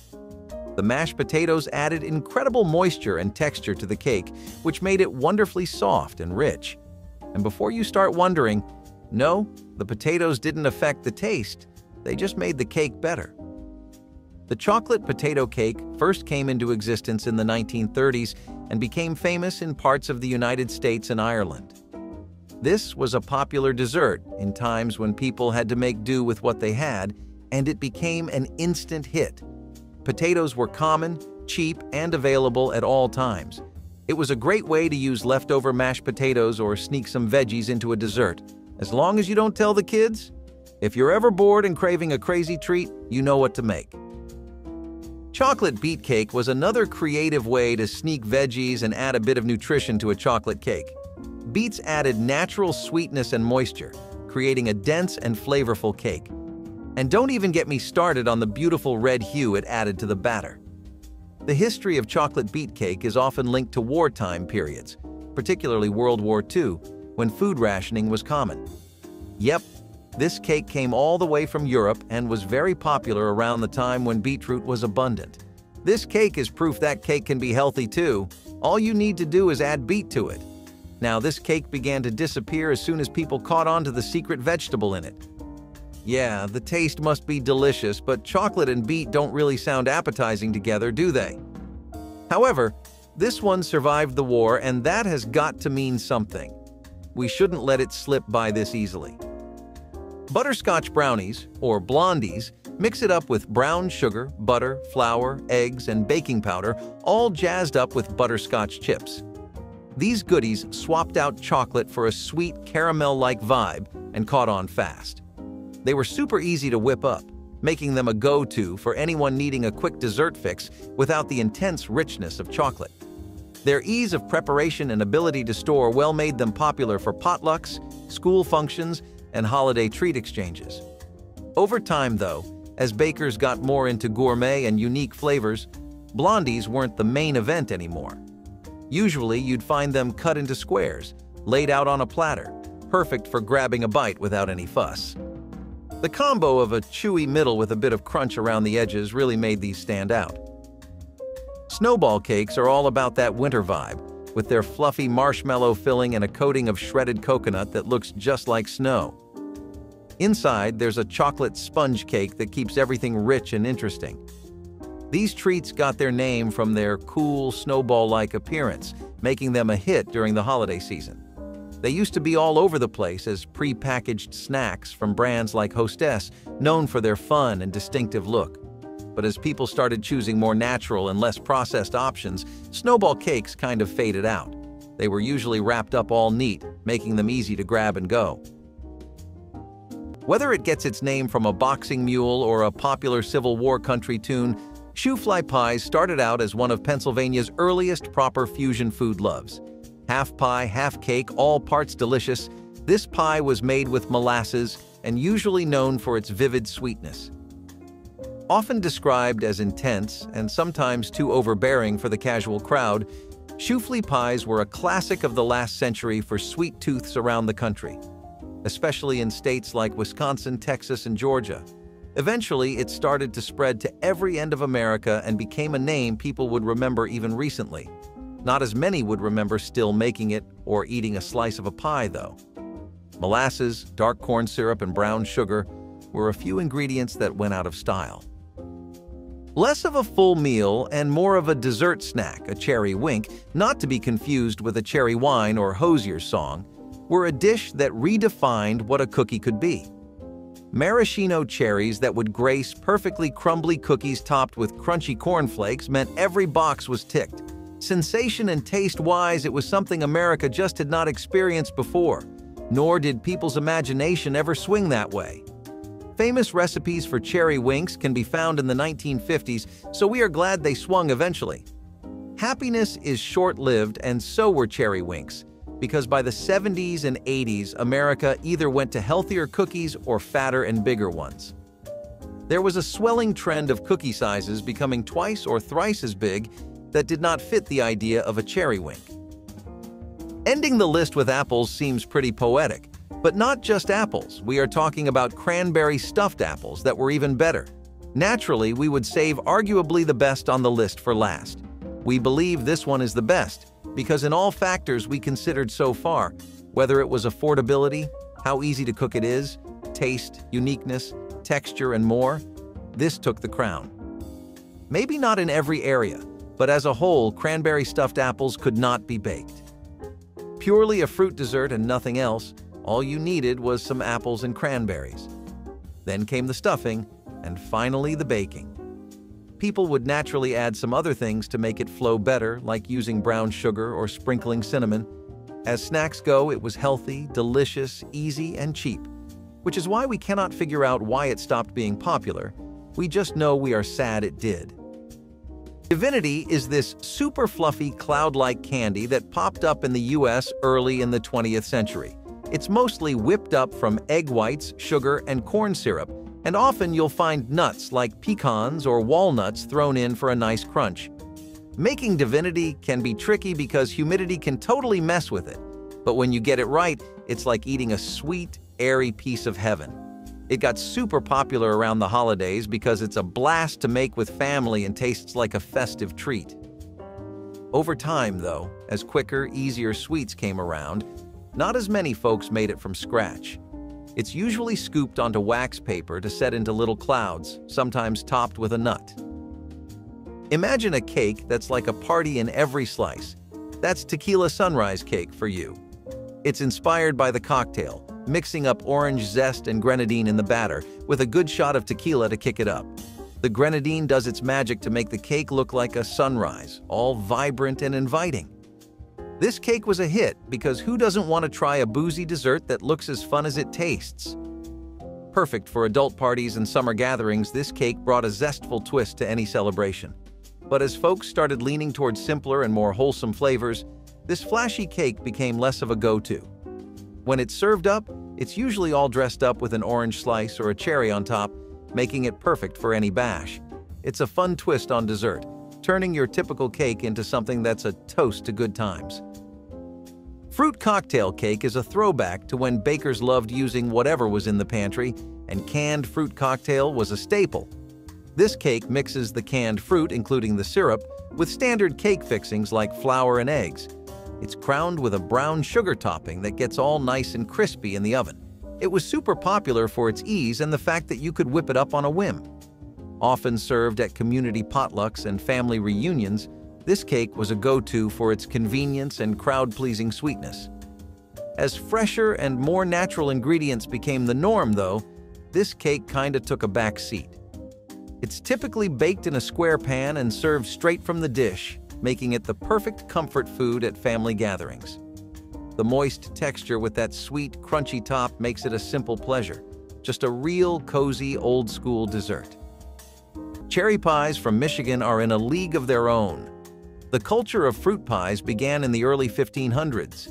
The mashed potatoes added incredible moisture and texture to the cake, which made it wonderfully soft and rich. And before you start wondering, no, the potatoes didn't affect the taste, they just made the cake better. The chocolate potato cake first came into existence in the 1930s and became famous in parts of the United States and Ireland. This was a popular dessert in times when people had to make do with what they had, and it became an instant hit. Potatoes were common, cheap, and available at all times. It was a great way to use leftover mashed potatoes or sneak some veggies into a dessert, as long as you don't tell the kids. If you're ever bored and craving a crazy treat, you know what to make. Chocolate beet cake was another creative way to sneak veggies and add a bit of nutrition to a chocolate cake. Beets added natural sweetness and moisture, creating a dense and flavorful cake. And don't even get me started on the beautiful red hue it added to the batter. The history of chocolate beet cake is often linked to wartime periods, particularly World War II, when food rationing was common. Yep, this cake came all the way from Europe and was very popular around the time when beetroot was abundant. This cake is proof that cake can be healthy too. All you need to do is add beet to it. Now, this cake began to disappear as soon as people caught on to the secret vegetable in it. Yeah, the taste must be delicious, but chocolate and beet don't really sound appetizing together, do they? However, this one survived the war, and that has got to mean something. We shouldn't let it slip by this easily. Butterscotch brownies, or blondies, mix it up with brown sugar, butter, flour, eggs, and baking powder, all jazzed up with butterscotch chips. These goodies swapped out chocolate for a sweet caramel-like vibe and caught on fast. They were super easy to whip up, making them a go-to for anyone needing a quick dessert fix without the intense richness of chocolate. Their ease of preparation and ability to store well made them popular for potlucks, school functions, and holiday treat exchanges. Over time, though, as bakers got more into gourmet and unique flavors, blondies weren't the main event anymore. Usually, you'd find them cut into squares, laid out on a platter, perfect for grabbing a bite without any fuss. The combo of a chewy middle with a bit of crunch around the edges really made these stand out. Snowball cakes are all about that winter vibe, with their fluffy marshmallow filling and a coating of shredded coconut that looks just like snow. Inside, there's a chocolate sponge cake that keeps everything rich and interesting. These treats got their name from their cool, snowball-like appearance, making them a hit during the holiday season. They used to be all over the place as pre-packaged snacks from brands like Hostess, known for their fun and distinctive look. But as people started choosing more natural and less processed options, snowball cakes kind of faded out. They were usually wrapped up all neat, making them easy to grab and go. Whether it gets its name from a boxing mule or a popular Civil War country tune, shoofly pies started out as one of Pennsylvania's earliest proper fusion food loves. Half pie, half cake, all parts delicious, this pie was made with molasses and usually known for its vivid sweetness. Often described as intense and sometimes too overbearing for the casual crowd, shoofly pies were a classic of the last century for sweet tooths around the country, especially in states like Wisconsin, Texas, and Georgia. Eventually, it started to spread to every end of America and became a name people would remember even recently. Not as many would remember still making it or eating a slice of a pie, though. Molasses, dark corn syrup, and brown sugar were a few ingredients that went out of style. Less of a full meal and more of a dessert snack, a cherry wink, not to be confused with a cherry wine or Hosier's song, were a dish that redefined what a cookie could be. Maraschino cherries that would grace perfectly crumbly cookies topped with crunchy cornflakes meant every box was ticked. Sensation and taste-wise, it was something America just had not experienced before, nor did people's imagination ever swing that way. Famous recipes for cherry winks can be found in the 1950s, so we are glad they swung eventually. Happiness is short-lived, and so were cherry winks, because by the 70s and 80s, America either went to healthier cookies or fatter and bigger ones. There was a swelling trend of cookie sizes becoming twice or thrice as big that did not fit the idea of a cherry wink. Ending the list with apples seems pretty poetic, but not just apples. We are talking about cranberry stuffed apples that were even better. Naturally, we would save arguably the best on the list for last. We believe this one is the best because in all factors we considered so far, whether it was affordability, how easy to cook it is, taste, uniqueness, texture, and more, this took the crown. Maybe not in every area, but as a whole, cranberry stuffed apples could not be baked. Purely a fruit dessert and nothing else, all you needed was some apples and cranberries. Then came the stuffing, and finally the baking. People would naturally add some other things to make it flow better, like using brown sugar or sprinkling cinnamon. As snacks go, it was healthy, delicious, easy, and cheap, which is why we cannot figure out why it stopped being popular. We just know we are sad it did. Divinity is this super fluffy cloud-like candy that popped up in the US early in the 20th century. It's mostly whipped up from egg whites, sugar, and corn syrup, and often you'll find nuts like pecans or walnuts thrown in for a nice crunch. Making Divinity can be tricky because humidity can totally mess with it, but when you get it right, it's like eating a sweet, airy piece of heaven. It got super popular around the holidays because it's a blast to make with family and tastes like a festive treat. Over time, though, as quicker, easier sweets came around, not as many folks made it from scratch. It's usually scooped onto wax paper to set into little clouds, sometimes topped with a nut. Imagine a cake that's like a party in every slice. That's tequila sunrise cake for you. It's inspired by the cocktail, mixing up orange zest and grenadine in the batter with a good shot of tequila to kick it up. The grenadine does its magic to make the cake look like a sunrise, all vibrant and inviting. This cake was a hit because who doesn't want to try a boozy dessert that looks as fun as it tastes? Perfect for adult parties and summer gatherings, this cake brought a zestful twist to any celebration. But as folks started leaning towards simpler and more wholesome flavors, this flashy cake became less of a go-to. When it's served up, it's usually all dressed up with an orange slice or a cherry on top, making it perfect for any bash. It's a fun twist on dessert, turning your typical cake into something that's a toast to good times. Fruit cocktail cake is a throwback to when bakers loved using whatever was in the pantry, and canned fruit cocktail was a staple. This cake mixes the canned fruit, including the syrup, with standard cake fixings like flour and eggs. It's crowned with a brown sugar topping that gets all nice and crispy in the oven. It was super popular for its ease and the fact that you could whip it up on a whim. Often served at community potlucks and family reunions, this cake was a go-to for its convenience and crowd-pleasing sweetness. As fresher and more natural ingredients became the norm, though, this cake kinda took a back seat. It's typically baked in a square pan and served straight from the dish, making it the perfect comfort food at family gatherings. The moist texture with that sweet, crunchy top makes it a simple pleasure, just a real, cozy, old-school dessert. Cherry pies from Michigan are in a league of their own. The culture of fruit pies began in the early 1500s.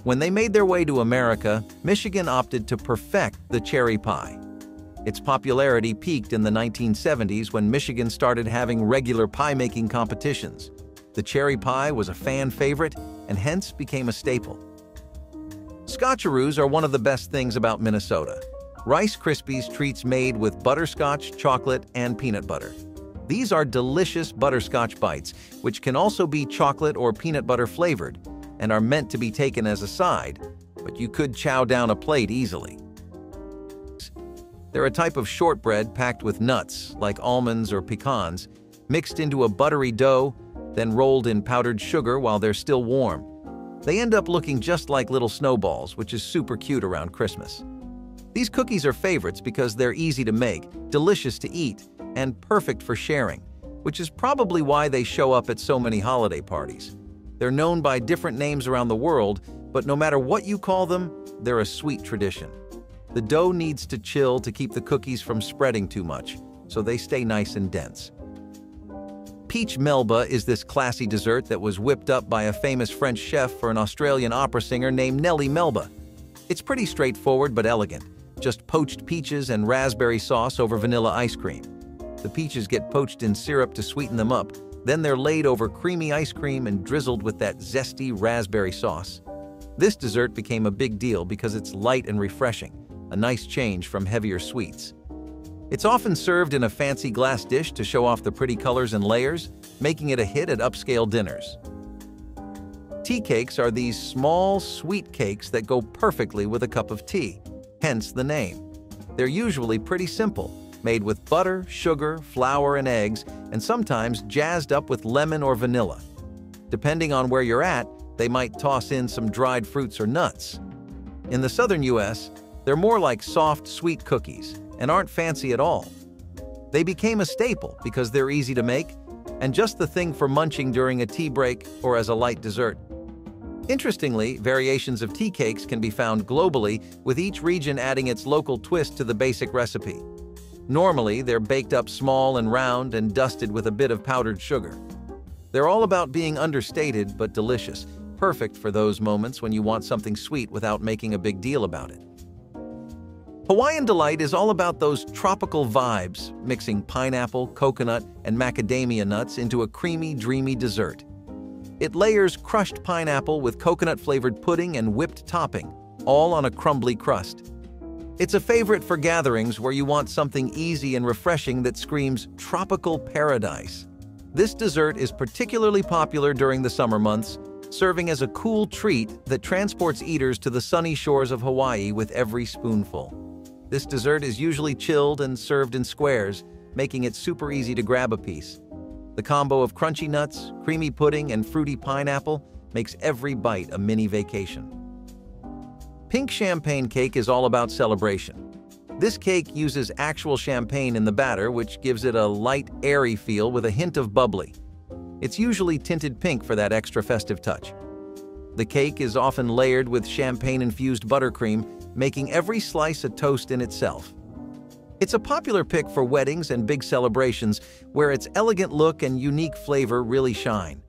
When they made their way to America, Michigan opted to perfect the cherry pie. Its popularity peaked in the 1970s when Michigan started having regular pie-making competitions. The cherry pie was a fan favorite and hence became a staple. Scotcheroos are one of the best things about Minnesota. Rice Krispies treats made with butterscotch, chocolate, and peanut butter. These are delicious butterscotch bites, which can also be chocolate or peanut butter flavored, and are meant to be taken as a side, but you could chow down a plate easily. They're a type of shortbread packed with nuts, like almonds or pecans, mixed into a buttery dough, then rolled in powdered sugar while they're still warm. They end up looking just like little snowballs, which is super cute around Christmas. These cookies are favorites because they're easy to make, delicious to eat, and perfect for sharing, which is probably why they show up at so many holiday parties. They're known by different names around the world, but no matter what you call them, they're a sweet tradition. The dough needs to chill to keep the cookies from spreading too much, so they stay nice and dense. Peach melba is this classy dessert that was whipped up by a famous French chef for an Australian opera singer named Nellie Melba. It's pretty straightforward but elegant, just poached peaches and raspberry sauce over vanilla ice cream. The peaches get poached in syrup to sweeten them up, then they're laid over creamy ice cream and drizzled with that zesty raspberry sauce. This dessert became a big deal because it's light and refreshing, a nice change from heavier sweets. It's often served in a fancy glass dish to show off the pretty colors and layers, making it a hit at upscale dinners. Tea cakes are these small, sweet cakes that go perfectly with a cup of tea, hence the name. They're usually pretty simple, made with butter, sugar, flour, and eggs, and sometimes jazzed up with lemon or vanilla. Depending on where you're at, they might toss in some dried fruits or nuts. In the southern US, they're more like soft, sweet cookies and aren't fancy at all. They became a staple because they're easy to make and just the thing for munching during a tea break or as a light dessert. Interestingly, variations of tea cakes can be found globally, with each region adding its local twist to the basic recipe. Normally, they're baked up small and round and dusted with a bit of powdered sugar. They're all about being understated but delicious, perfect for those moments when you want something sweet without making a big deal about it. Hawaiian Delight is all about those tropical vibes, mixing pineapple, coconut, and macadamia nuts into a creamy, dreamy dessert. It layers crushed pineapple with coconut-flavored pudding and whipped topping, all on a crumbly crust. It's a favorite for gatherings where you want something easy and refreshing that screams tropical paradise. This dessert is particularly popular during the summer months, serving as a cool treat that transports eaters to the sunny shores of Hawaii with every spoonful. This dessert is usually chilled and served in squares, making it super easy to grab a piece. The combo of crunchy nuts, creamy pudding, and fruity pineapple makes every bite a mini vacation. Pink champagne cake is all about celebration. This cake uses actual champagne in the batter, which gives it a light, airy feel with a hint of bubbly. It's usually tinted pink for that extra festive touch. The cake is often layered with champagne-infused buttercream, making every slice a toast in itself. It's a popular pick for weddings and big celebrations, where its elegant look and unique flavor really shine.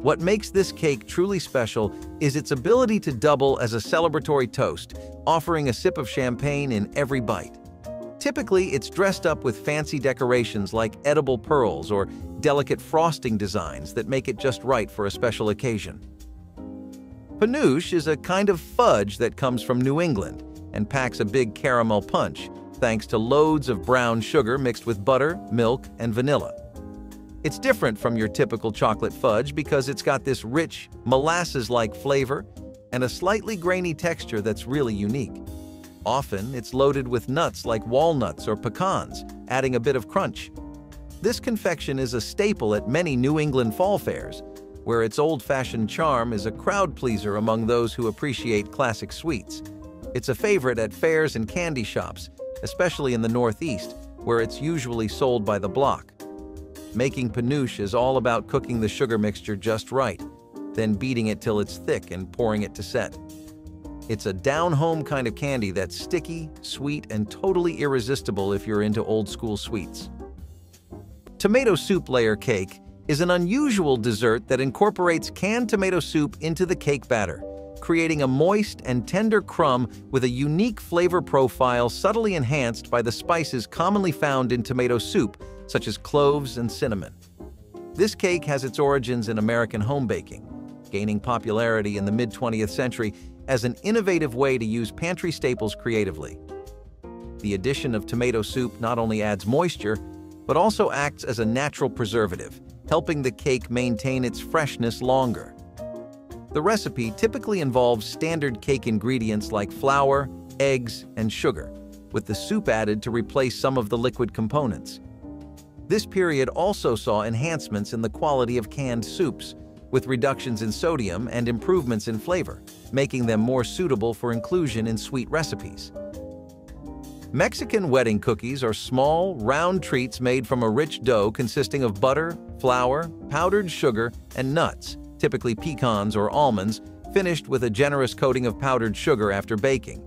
What makes this cake truly special is its ability to double as a celebratory toast, offering a sip of champagne in every bite. Typically, it's dressed up with fancy decorations like edible pearls or delicate frosting designs that make it just right for a special occasion. Panouche is a kind of fudge that comes from New England and packs a big caramel punch, thanks to loads of brown sugar mixed with butter, milk, and vanilla. It's different from your typical chocolate fudge because it's got this rich, molasses-like flavor and a slightly grainy texture that's really unique. Often, it's loaded with nuts like walnuts or pecans, adding a bit of crunch. This confection is a staple at many New England fall fairs, where its old-fashioned charm is a crowd pleaser among those who appreciate classic sweets. It's a favorite at fairs and candy shops, especially in the Northeast, where it's usually sold by the block. Making panouche is all about cooking the sugar mixture just right, then beating it till it's thick and pouring it to set. It's a down-home kind of candy that's sticky, sweet, and totally irresistible if you're into old-school sweets. Tomato soup layer cake is an unusual dessert that incorporates canned tomato soup into the cake batter, creating a moist and tender crumb with a unique flavor profile subtly enhanced by the spices commonly found in tomato soup, such as cloves and cinnamon. This cake has its origins in American home baking, gaining popularity in the mid-20th century as an innovative way to use pantry staples creatively. The addition of tomato soup not only adds moisture, but also acts as a natural preservative, helping the cake maintain its freshness longer. The recipe typically involves standard cake ingredients like flour, eggs, and sugar, with the soup added to replace some of the liquid components. This period also saw enhancements in the quality of canned soups, with reductions in sodium and improvements in flavor, making them more suitable for inclusion in sweet recipes. Mexican wedding cookies are small, round treats made from a rich dough consisting of butter, flour, powdered sugar, and nuts, typically pecans or almonds, finished with a generous coating of powdered sugar after baking.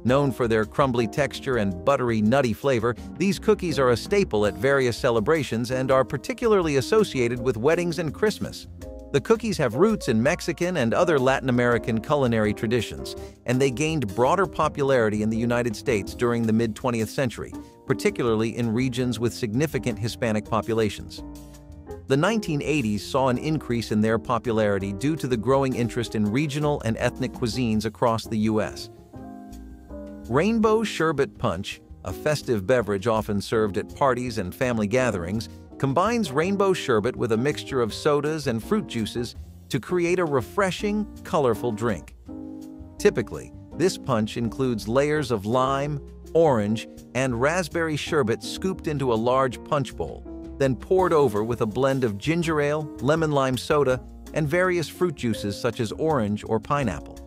Known for their crumbly texture and buttery, nutty flavor, these cookies are a staple at various celebrations and are particularly associated with weddings and Christmas. The cookies have roots in Mexican and other Latin American culinary traditions, and they gained broader popularity in the United States during the mid-20th century, particularly in regions with significant Hispanic populations. The 1980s saw an increase in their popularity due to the growing interest in regional and ethnic cuisines across the U.S. Rainbow Sherbet Punch, a festive beverage often served at parties and family gatherings, combines rainbow sherbet with a mixture of sodas and fruit juices to create a refreshing, colorful drink. Typically, this punch includes layers of lime, orange, and raspberry sherbet scooped into a large punch bowl, then poured over with a blend of ginger ale, lemon-lime soda, and various fruit juices such as orange or pineapple.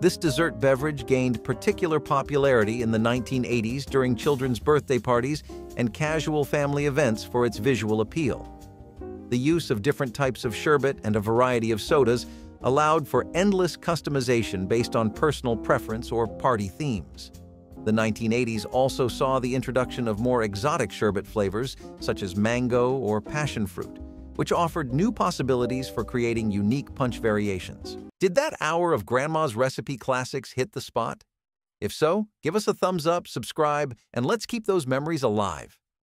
This dessert beverage gained particular popularity in the 1980s during children's birthday parties and casual family events for its visual appeal. The use of different types of sherbet and a variety of sodas allowed for endless customization based on personal preference or party themes. The 1980s also saw the introduction of more exotic sherbet flavors such as mango or passion fruit, which offered new possibilities for creating unique punch variations. Did that hour of Grandma's Recipe Classics hit the spot? If so, give us a thumbs up, subscribe, and let's keep those memories alive.